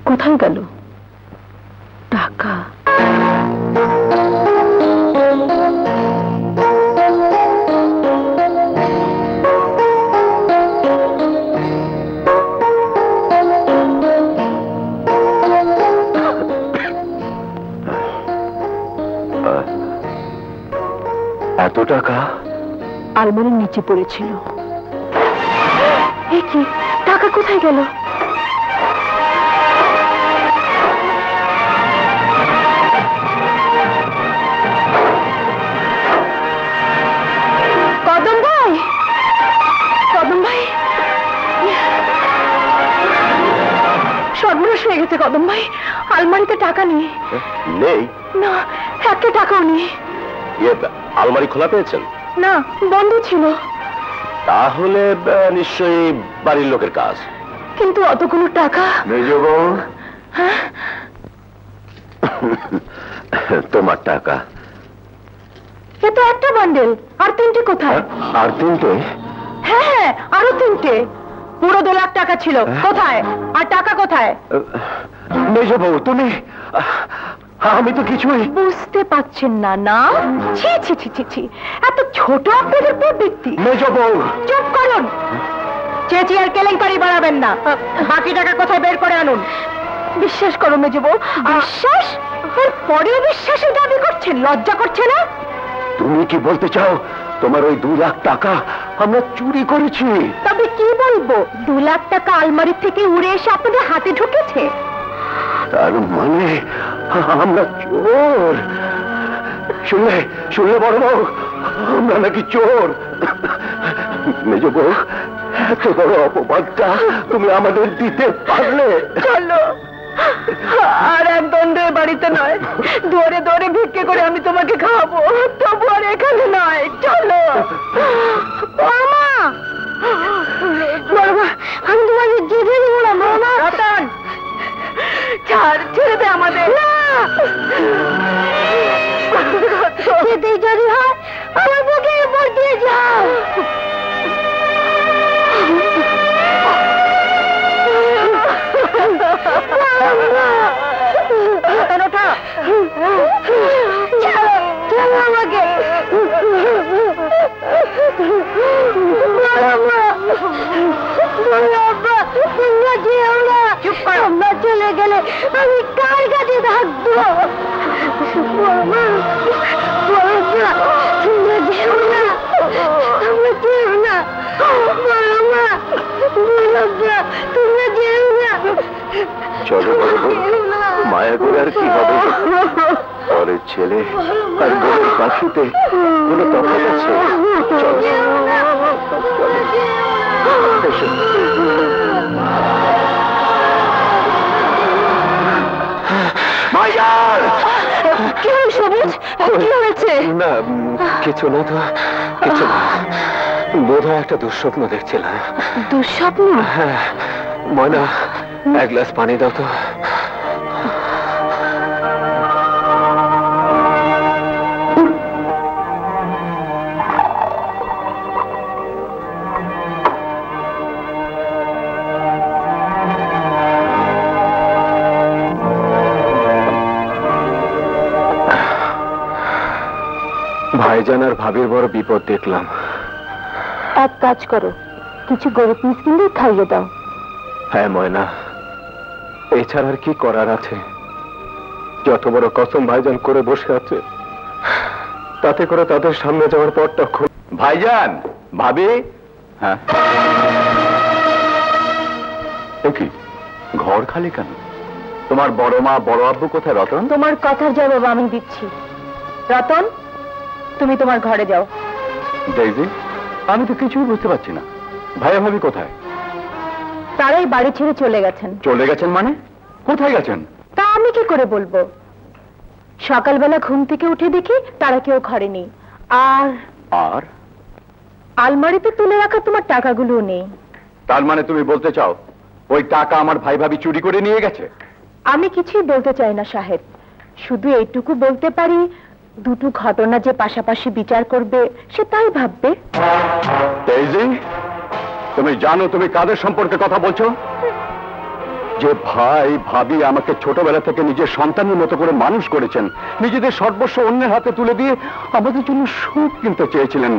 কোথায় গেল টাকা? এত টাকা আলমারির নিচে পড়েছিল। এ কি, টাকা কোথায় গেল? কদম ভাই, কদম ভাই, সর্বনাশ হয়ে গেছে কদম ভাই। আলমারিতে টাকা নেই। নেই? না, একটা টাকাও নেই। আলমারি খোলা পেয়েছেন? না, বন্ধ ছিল। তাহলে নিশ্চয়ই বাড়ির লোকের কাজ। কিন্তু অতগুলো টাকা। মেজ বউ, তোমার টাকা। এ তো একটা বান্ডেল, আর 3টে কোথায়? আর 3টে? হ্যাঁ, আরো 3টে। পুরো 2 লাখ টাকা ছিল, কোথায়? আর টাকা কোথায়? মেজ বউ তুমি, আমি তো কিছুই বুঝতে পারছেন না? না, ছি ছি ছি ছি ছি, এত ছোট আপনাদের প্রবৃত্তি। মেজ বউ চুপ করুন, চেঁচি আর কেলেঙ্কারি বাড়াবেন না। বাকি টাকা কোথায় বের করে আনুন। বিশ্বাস করো মেজো বউ। বিশ্বাস? পরেও বিশ্বাসের দাবি করছেন, লজ্জা করছে না? তুমি কি বলতে চাও তোমার ওই 2 লাখ টাকা আমরা চুরি করেছি? তবে কি বলবো, 2 লাখ টাকা আলমারি থেকে উড়ে এসে আপনাদের হাতে ঢুকেছে। তার মানে আমরা চোর? শুনলে বড় বউ, আমরা নাকি চোর? মেজ বউ, এত বড় অপবাদটা তুমি আমাদের দিতে পারলে? চলো, আর একদম বাড়িতে নয়, দৌড়ে দৌড়ে ভিক্ষে করে আমি তোমাকে খাওয়াবো, তবু আর এখানে নয়। চলো মামা। আমি তোমাকে যেতে দেব না মামা। রতন, ছাড়, ছেড়ে দে আমাদের। যেতেই যদি হয় আমার বুকের উপর দিয়ে যাও। আমাকে আমরা চলে গেলে আমি কার কাছে থাকবো? তোমরা যেও না, তোমরা যেও না, তোমরা যেও না। চলো বড় বউ, মায়া করে আর কি হবে? পরের ছেলে আর বোনের পাখিতে কোনো তফাৎ আছে? কি হল সবুজ, কি হয়েছে? না কিছু না তো, কিছু না। বোধহয় একটা দুঃস্বপ্ন দেখছিলাম। দুঃস্বপ্ন? হ্যাঁ ময়না, 1 গ্লাস পানি দাও তো। ভাইজান আর ভাবির বড় বিপদ দেখলাম। এক কাজ করো, কিছু গরিব মিসকিনদের খাইয়ে দাও। হ্যাঁ ময়না, এছাড়া আর কি করার আছে? যত বড় কসম ভাইজান করে বসে আছে, তাতে করে তাদের সামনে যাওয়ার পরটা খুব। ভাইজান, ভাবি। হ্যাঁ কি ঘর খালি কেন? তোমার বড় মা বড় আব্বু কোথায়? রতন? তোমার কথার জবাব আমি দিচ্ছি। রতন, তুমি তোমার ঘরে যাও। ডেইজি, আমি তো কিছুই বুঝতে পারছি না, ভাইয়া ভাবি কোথায়? তারাই বাড়ি ছেড়ে চলে গেছেন। চলে গেছেন মানে? কোথায় গেছেন? তা আমি কি করে বলবো? সকালবেলা ঘুম থেকে উঠে দেখি তারা কেউ ঘরে নেই, আর আর আলমারিতে তুলে রাখা তোমার টাকাগুলো নেই। তার মানে তুমি বলতে চাও ওই টাকা আমার ভাই ভাবি চুরি করে নিয়ে গেছে? আমি কিছুই বলতে চাই না সাহেব, শুধু এইটুকু বলতে পারি, দুটো ঘটনা যে পাশাপাশি বিচার করবে সে তাই ভাববে। ডেইজি, তুমি জানো তুমি কাদের সম্পর্কে কথা বলছো? যে ভাই ভাবি আমাকে ছোটবেলা থেকে নিজের সন্তানের মতো করে মানুষ করেছেন, নিজেদের সর্বস্ব অন্যের হাতে তুলে দিয়ে আমাদের জন্য সুখ কিনতে চেয়েছিলেন,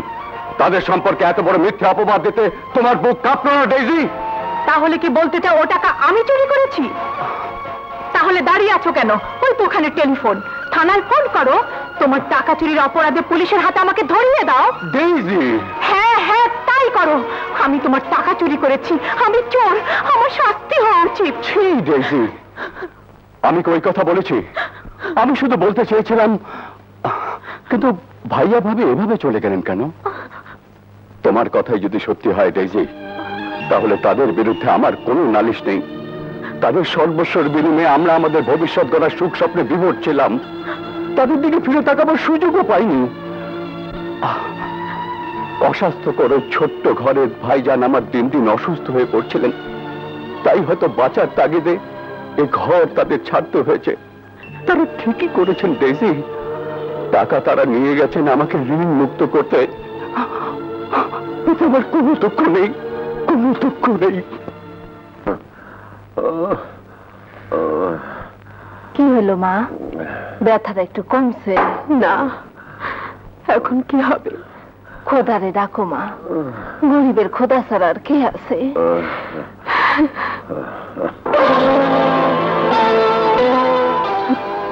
তাদের সম্পর্কে এত বড় মিথ্যে অপবাদ দিতে তোমার বুক কাঁপলো না ডেইজি? তাহলে কি বলতে চাও ও টাকা আমি চুরি করেছি? তাহলে দাঁড়িয়ে আছো কেন? ওই তো ওখানে টেলিফোন, থানায় ফোন করো, তোমার টাকা চুরির অপরাধে পুলিশের হাতে আমাকে ধরিয়ে দাও। ডেইজি! হ্যাঁ হ্যাঁ তাই করো, আমি তোমার টাকা চুরি করেছি, আমি চোর, আমার শাস্তি হওয়া উচিত। ছি ডেইজি, আমি কি ওই কথা বলেছি? আমি শুধু বলতে চেয়েছিলাম, কিন্তু ভাইয়া ভাবি এভাবে চলে গেলেন কেন? তোমার কথাই যদি সত্যি হয় ডেইজি, তাহলে তাদের বিরুদ্ধে আমার কোনো নালিশ নেই। তাদের সর্বস্বর বিনিময়ে আমরা আমাদের ভবিষ্যৎ গড়ার সুখ স্বপ্নে বিভোর ছিলাম, তাদের দিকে ফিরে তাকাবার সুযোগও পাইনি। অস্বাস্থ্যকর ছোট্ট ঘরের ভাইজান আমার দিন দিন অসুস্থ হয়ে পড়ছিলেন, তাই হয়তো বাঁচার তাগিদে এ ঘর তাদের ছাড়তে হয়েছে। তারা ঠিকই করেছেন ডেইজি, টাকা তারা নিয়ে গেছেন আমাকে ঋণ মুক্ত করতে। আমার কোনো দুঃখ নেই, কোনো দুঃখ নেই। কি হলো মা, ব্যথাটা একটু কমছে? না, এখন কি হবে? খোদারে ডাকো মা, গরিবের খোদা ছাড়া আর কে আছে?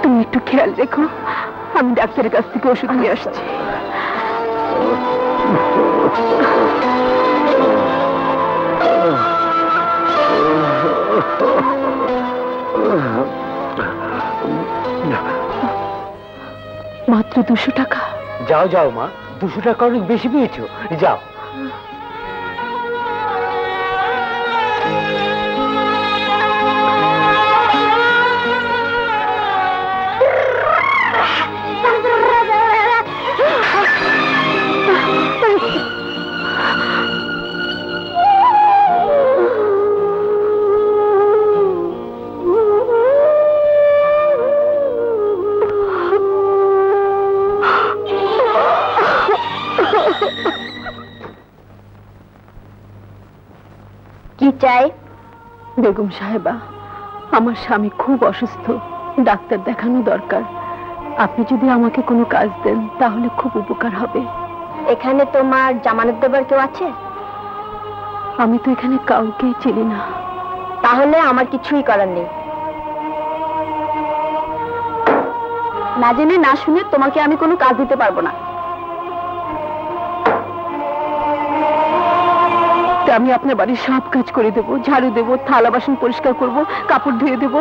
তুমি একটু খেয়াল রেখো, আমি ডাক্তারের কাছ থেকে ওষুধ নিয়ে আসছি। মাত্র 200 টাকা। যাও যাও মা, 200 টাকা অনেক বেশি পেয়েছো, যাও। কি চাই? বেগম সাহেবা, আমার স্বামী খুব অসুস্থ, ডাক্তার দেখানো দরকার। আপনি যদি আমাকে কোনো কাজ দেন তাহলে খুব উপকার হবে। এখানে তোমার জামানত দেবার কেউ আছে? আমি তো এখানে কাউকেই চিনি না। তাহলে আমার কিছুই করার নেই। না জেনে না শুনে তোমাকে আমি কোনো কাজ দিতে পারবো না। আমি আপনার বাড়ির সব কাজ করে দেবো, ঝাড়ু দেবো, থালা বাসন পরিষ্কার করব, কাপড় ধুয়ে দেবো,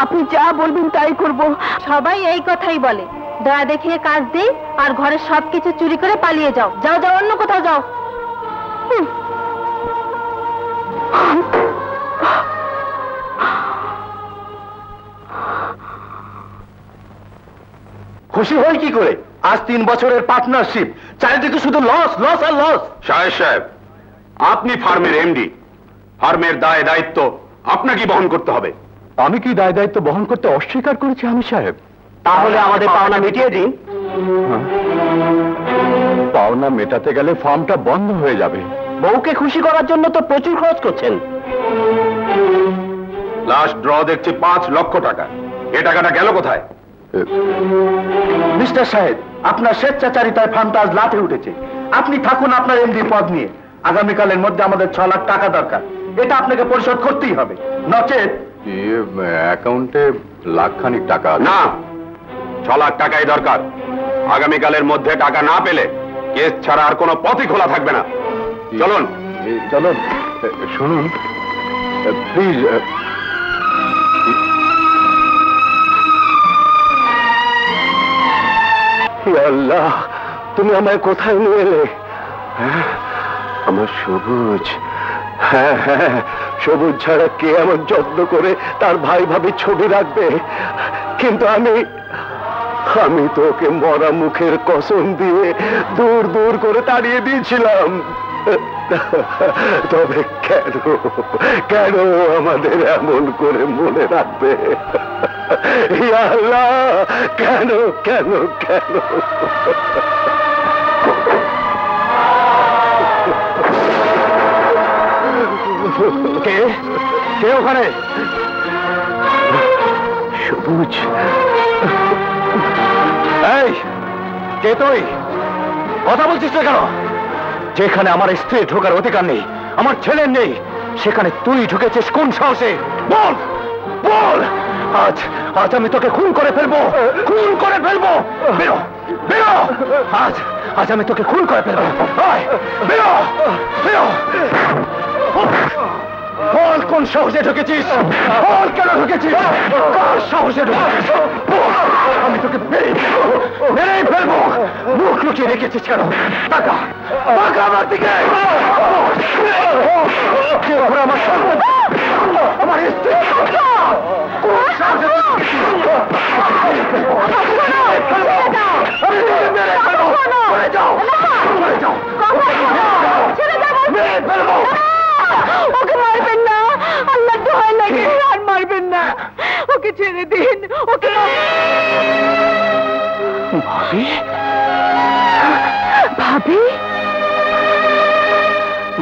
আপনি যা বলবেন তাই করব। সবাই এই কথাই বলে, দয়া দেখিয়ে কাজ দিই আর ঘরের সবকিছু চুরি করে পালিয়ে যাও। যাও যাও, অন্য কোথাও যাও। খুশি হয় কি করে? আজ 3 বছরের পার্টনারশিপ, চারিদিকে শুধু লস লস আর লস। সাহেব, আপনি ফার্মের এমডি, ফার্মের দায় দায়িত্ব আপনাকে বহন করতে হবে। আমি কি দায় দায়িত্ব বহন করতে অস্বীকার করেছি আমি সাহেব? তাহলে আমাদের পাওনা মিটিয়ে দিন। পাওনা মেটাতে গেলে ফার্মটা বন্ধ হয়ে যাবে। বউকে খুশি করার জন্য তো প্রচুর খরচ করছেন। লাস্ট ড্র দেখছি 5 লক্ষ টাকা। এ টাকাটা গেল কোথায়? মিস্টার সাহেব, আপনার স্বেচ্ছাচারিতায় ফার্মটা আজ লাটে উঠেছে। আপনি থাকুন আপনার এমডি পদ নিয়ে। আগামীকালের মধ্যে আমাদের 6 লাখ টাকা দরকার। এটা আপনাকে পরিশোধ করতেই হবে, নচেত অ্যাকাউন্টে লাখখানিক টাকা না। 6 লাখ টাকাই দরকার। আগামীকালের মধ্যে টাকা না পেলে কেস ছাড়া আর কোনো পথই খোলা থাকবে না। চলুন চলুন। শুনুন প্লিজ, আল্লাহ, তুমি আমায় কোথায় নিয়ে এলে? আমার সবুজ। হ্যাঁ হ্যাঁ, সবুজ ছাড়া কে আমার যত্ন করে তার ভাই ভাবি ছবি রাখবে? কিন্তু আমি তো ওকে মরা মুখের কসম দিয়ে দূর দূর করে তাড়িয়ে দিয়েছিলাম। তবে কেন আমাদের এমন করে মনে রাখবে? ইয়া আল্লাহ, কেন কেন কেন? কে কে ওখানে? সবুজ। এই কে তুই? কথা বলছিস না কেন? যেখানে আমার স্ত্রী ঢোকার অধিকার নেই, আমার ছেলের নেই, সেখানে তুই ঢুকেছিস কোন সাহসে? বল বল। আজ আমি তোকে খুন করে ফেলবো, খুন করে ফেলবো। বেরো বেরো, আজ আমি তোকে খুন করে ফেলবো। বেরো বেরো। বল কোন সাহসে ঢুকেছিস? বল কেন ঢুকেছিস? কার সাহসে ঢুকেছিস? আমি তোকে মেরেই ফেলবো। মুখ লুকিয়ে রেখেছিস কেন? টাকা টাকা আমার দিকে। আমার সম্পদ, আমার স্ত্রী, কোন সাহসে ঢুকেছিস? মেরে ফেলবো। চলে যাও, চলে যাও, মেরে ফেলবো। ওকে মারবেন না, আল্লাহ দোহাই লাগে, আর মারবেন না, ওকে ছেড়ে দিন। ওকে ভাবি ভাবি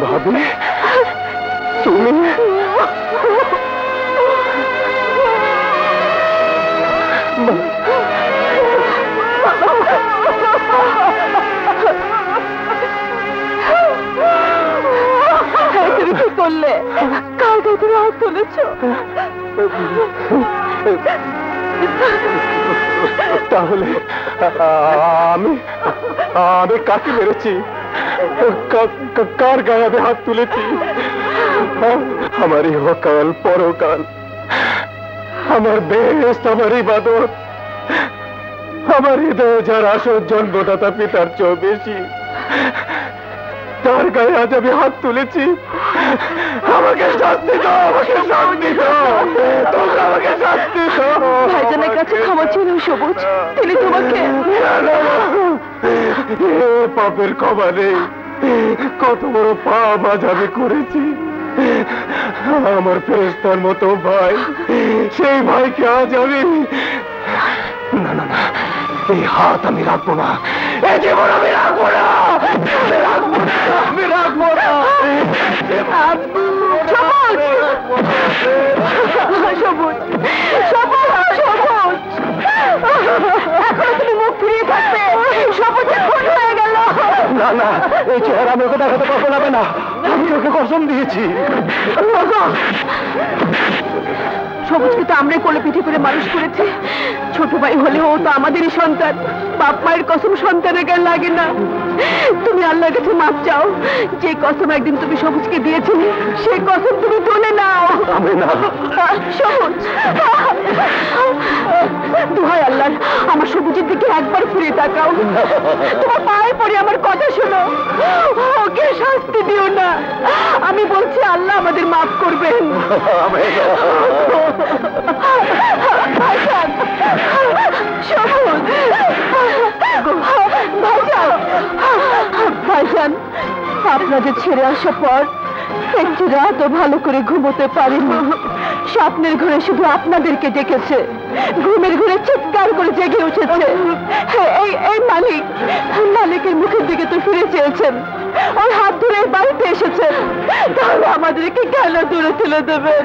ভাবি তুমি তুমি কি করলে? কার গায়ে তুমি হাত তুলেছ? তাহলে আমি আমি কাকে মেরেছি? কার গায়ে আমি হাত তুলেছি? আমার ইহকাল পরকাল, আমার বেশ, আমার ইবাদত, আমার হৃদয় যার আসল জন্মদাতা পিতার চেয়েও বেশি, তার গায়ে আজ আমি হাত তুলেছি। আমাকে শাস্তি দাও, আমাকে শাস্তি দাও, তোমরা আমাকে শাস্তি দাও। ভাইজানের কাছে ক্ষমা ছিল সবুজ, তিনি তোমাকে পাপের ক্ষমা নেই। কত বড় পাপ আজ আমি করেছি। আমার ফেরেশতার মতো ভাই, সেই ভাইকে আজ আমি না না না, এই হাত আমি রাখবো না, এই জীবন আমি রাখবো না, আমি রাখবো না, আমি রাখবো না। সবুজ, সবুজ, সবুজ, এখনো তুমি মুখ ফিরিয়ে থাকবে। সবুজের খুন হয়ে গেল। না না, এই চেহারা আমি ওকে দেখাতে পারবো না, আমি ওকে কসম দিয়েছি। সবুজকে তো আমরাই কোলে পিঠে করে মানুষ করেছি। ছোট ভাই হলেও ও তো আমাদেরই সন্তান। বাপ মায়ের কসম সন্তানের গায়ে লাগে না। তুমি আল্লাহর কাছে মাপ চাও। যে কসম একদিন তুমি সবুজকে দিয়েছিলে, সেই কসম তুমি তুলে নাও। আমি না। সবুজ, দোহাই আল্লাহর, আমার সবুজের দিকে একবার ফিরে তাকাও। তোমার পায়ে পড়ে আমার কথা শোনো, ওকে শাস্তি দিও না। আমি বলছি আল্লাহ আমাদের মাফ করবেন। ভাইজান, সবুজ, ভাইজান, আপনাদের ছেড়ে আসার পর একটি রাতও ভালো করে ঘুমোতে পারিনি। স্বপ্নের ঘরে শুধু আপনাদেরকে ডেকেছে, ঘুমের ঘরে চিৎকার করে জেগে উঠেছে। এই মালিকের মুখের দিকে তো ফিরে চেয়েছেন, ওর হাত ধরে বাড়িতে এসেছেন, তাহলে আমাদেরকে কেন দূরে তুলে দেবেন?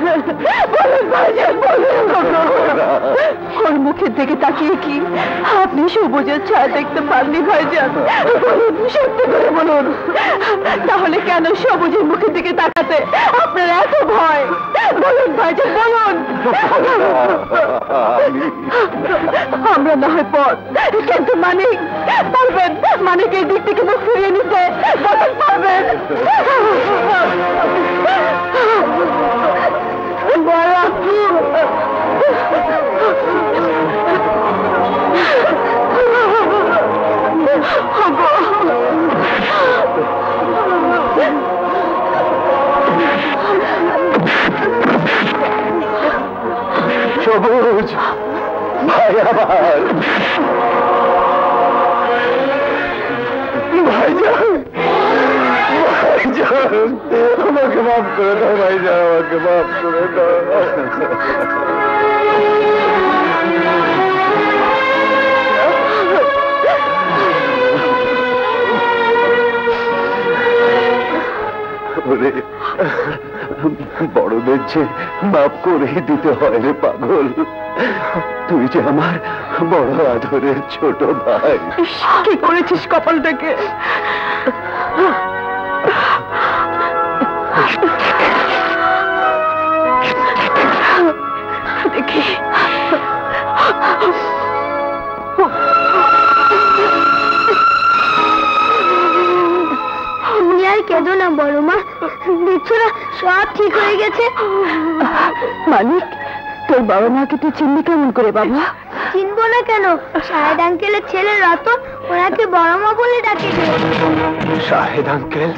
বলুন ভাইজান, বলুন। ওর মুখের দিকে তাকিয়ে কি আপনি সবুজের ছায়া দেখতে পাননি ভাইজান? বলুন, সত্যি করে বলুন, তাহলে কেন সবুজের মুখের দিকে তাকাতে আপনার এত ভয়? বলুন ভাইজান, বলুন। আমরা না হয় পথ, কিন্তু পারবেন মানিকের দিক থেকে মুখ ফিরিয়ে নিতে? বলুন, পারবেন? সবুজ ভাই, আমার ভাইজান, ভাইজান, আমাকে মাফ করে দাও ভাইজান, আমাকে মাফ করে দাও। বড়দের যে মাফ করেই দিতে হয় রে পাগল। তুই যে আমার বড় আদরের ছোট ভাই। কি করেছিস কপালটাকে? দেখি আর কেঁদো না বড় মা, দেখছো না সব ঠিক হয়ে গেছে। মানিক, তোর বাবা মাকে তুই চিনবি কেমন করে বাবা? চিনবো না কেন? শাহেদ আঙ্কেলের ছেলে রতন ওনাকে বড় মা বলে ডাকে। শাহেদ আঙ্কেল?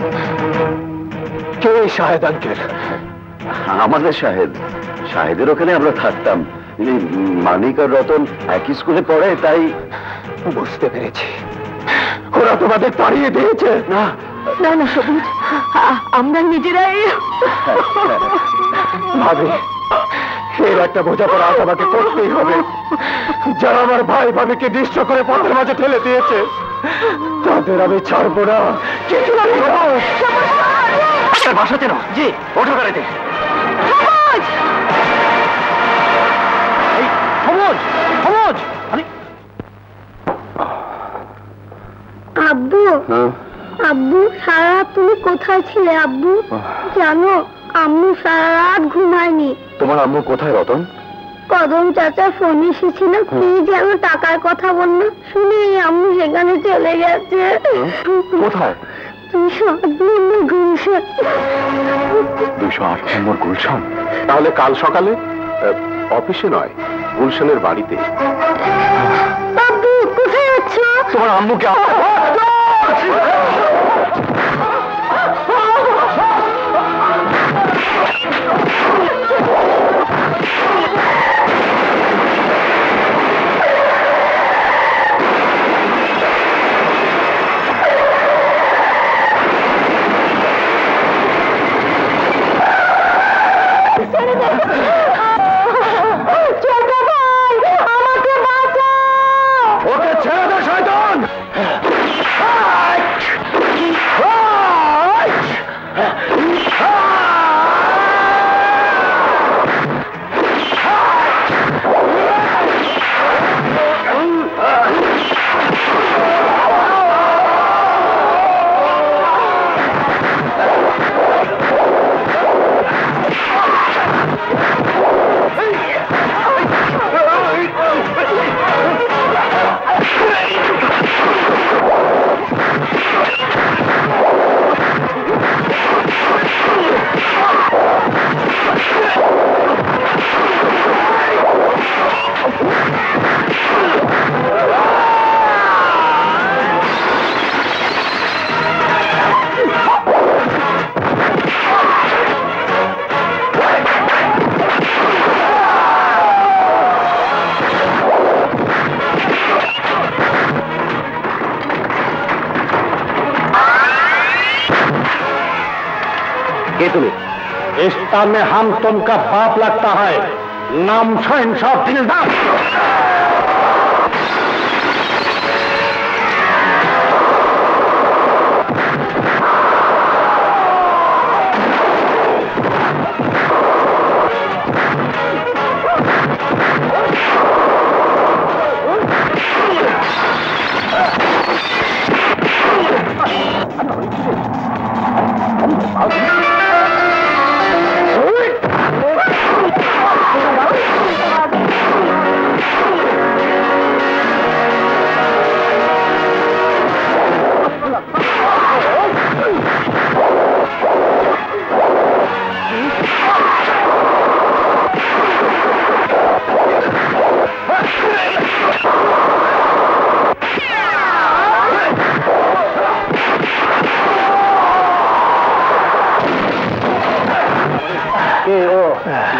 কে শাহেদ আঙ্কেল? আমাদের শাহেদ। শাহেদের ওখানে আমরা থাকতাম। মানিক আর রতন একই স্কুলে পড়ে, তাই বুঝতে পেরেছি। ওরা তোমাদের তাড়িয়ে দিয়েছে? না না না সবুজ, আমরা নিজেরাই। ভাবি, এর একটা বোঝাপড়া আজ আমাকে করতেই হবে। যারা আমার ভাই ভাবিকে নিঃস্ব করে পথের মাঝে ঠেলে দিয়েছে তাদের আমি ছাড়বো না। বাসা চেন? জি, ওঠো গাড়িতে। আব্বু, আব্বু সারা রাত তুমি কোথায় ছিলে আব্বু? জানো আম্মু সারা রাত ঘুমায়নি। তোমার আম্মু কোথায় রতন? কদম চাচা ফোন এসেছিল কি যেন টাকার কথা বললো, শুনে আম্মু সেখানে চলে গেছে। কোথায়? 208 নম্বর গুলশান। 208 নম্বর গুলশান? তাহলে কাল সকালে অফিসে নয়, গুলশানের বাড়িতে। আব্বু কোথায় যাচ্ছ? তোমার আম্মুকে इस स्थान में हम तुमका बाप लगता है, नाम शहंशाह दिलदार।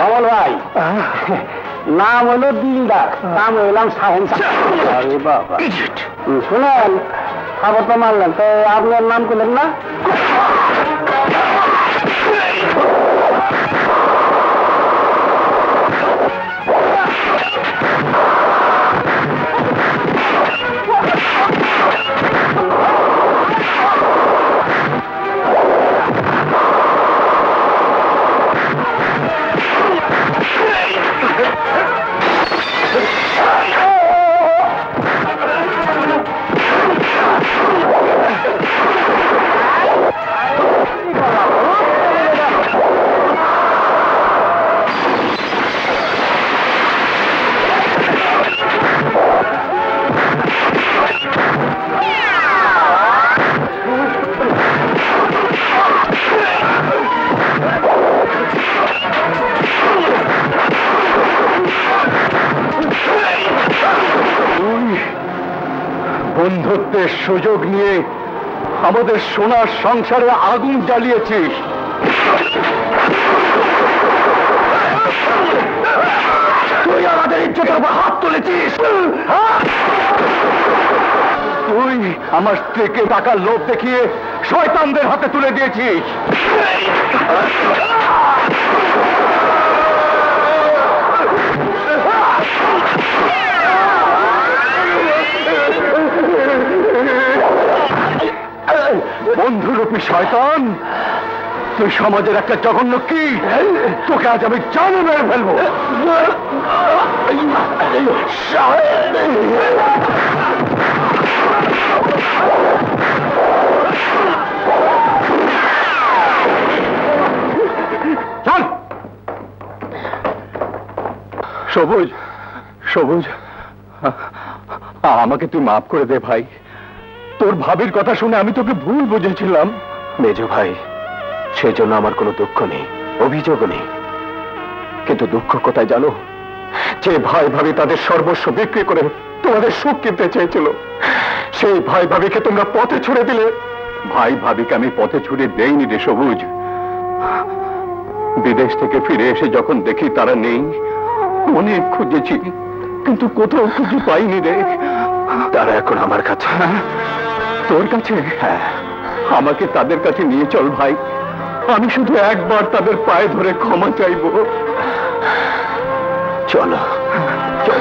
বাবল ভাই, নাম হলো দিলদার, নাম হইলাম শাহেনশাহ। আরে বাবা, শুনেন খবর তো মানলেন, তো আপনার নাম করলেন না? বন্ধুত্বের সুযোগ নিয়ে আমাদের সোনার সংসারে আগুন জ্বালিয়েছিস। তুই আমাদের ইজ্জতের উপর হাত তুলেছিস। তুই আমার স্ত্রীকে টাকার লোভ দেখিয়ে শয়তানদের হাতে তুলে দিয়েছিস। শয়তান, তুই সমাজের একটা জঘন্য কি, তোকে আজ আমি জানে মেরে ফেলবো। চল। সবুজ, সবুজ, আমাকে তুই মাফ করে দে ভাই। তোর ভাবির কথা শুনে আমি তোকে ভুল বুঝেছিলাম। মেজো ভাই, সেজন্য আমার কোনো দুঃখ নেই, অভিযোগও নেই। কিন্তু দুঃখ কোথায় জানো? যে ভাই ভাবি তাদের সর্বস্ব বিক্রি করে তোমাদের সুখ কিনতে চেয়েছিল, সেই ভাই ভাবিকে তোমরা পথে ছুড়ে দিলে। ভাই ভাবিকে আমি পথে ছুড়ে দেইনি রে সবুজ। বিদেশ থেকে ফিরে এসে যখন দেখি তারা নেই, অনেক খুঁজেছি, কিন্তু কোথাও খুঁজে পাইনি রে। তারা এখন আমার কাছে। তোর কাছে? হ্যাঁ। আমাকে তাদের কাছে নিয়ে চল ভাই, আমি শুধু একবার তাদের পায়ে ধরে ক্ষমা চাইব। চলো। চল।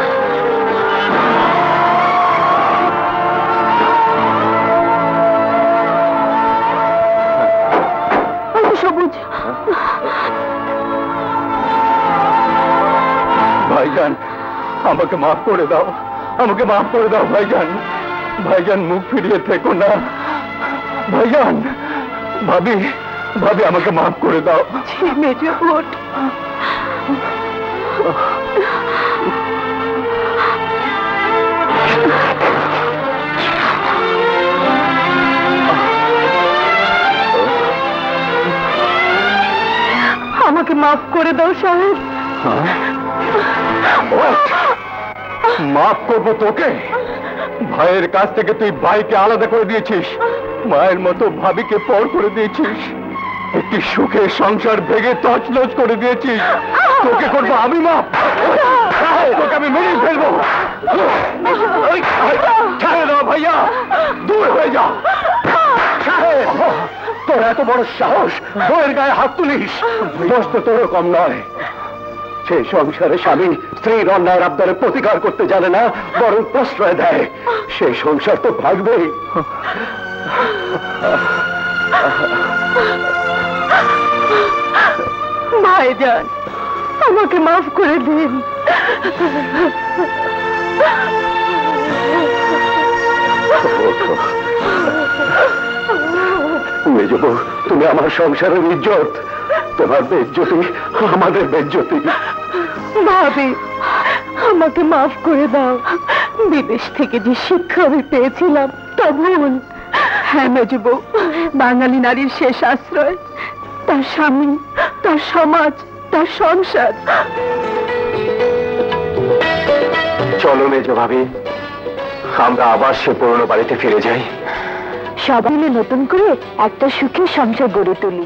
সবুজ, ভাইজান আমাকে মাফ করে দাও, আমাকে মাফ করে দাও ভাইজান। ভাইজান মুখ ফিরিয়ে থেকো না ভাইজান। ভাবি, ভাবি আমাকে মাফ করে দাও। মেজো বোন, আমাকে মাফ করে দাও সাহেব। মাফ করবো তোকে? ভাইয়ের কাছ থেকে তুই ভাইকে আলাদা করে দিয়েছিস, মায়ের মতো ভাবিকে পর করে দিয়েছিস, একটি সুখের সংসার ভেঙে তছনছ করে দিয়েছিস। তোকে করবো আমি মাফ? তোকে আমি মেরে ফেলবো। ছেড়ে দাও ভাইয়া, দূর হয়ে যা। তোর এত বড় সাহস, বউয়ের গায়ে হাত তুলিস? দোষ তো তোরও কম নয়। সেই সংসারে স্বামী স্ত্রীর অন্যায়ের আবদারে প্রতিকার করতে জানে না, বরং প্রশ্রয় দেয়। সেই সংসার তো ভাগবেই। ভাইজান, আমাকে মাফ করে দিন। মেজো বউ, তুমি আমার সংসারের ইজ্জত, তোমার বেজ্জতি আমাদের বেজ্জতি। ভাবি, আমাকে মাফ করে দাও। বিদেশ থেকে যে শিক্ষা আমি পেয়েছিলাম তা ভুল। হ্যাঁ মেজো বউ, বাঙালি নারীর শেষ আশ্রয় তার স্বামী, তার সমাজ, তার সংসার। চলো মেজো ভাবি, আমরা আবার সে পুরনো বাড়িতে ফিরে যাই। সবাই মিলে নতুন করে একটা সুখী সংসার গড়ে তুলি।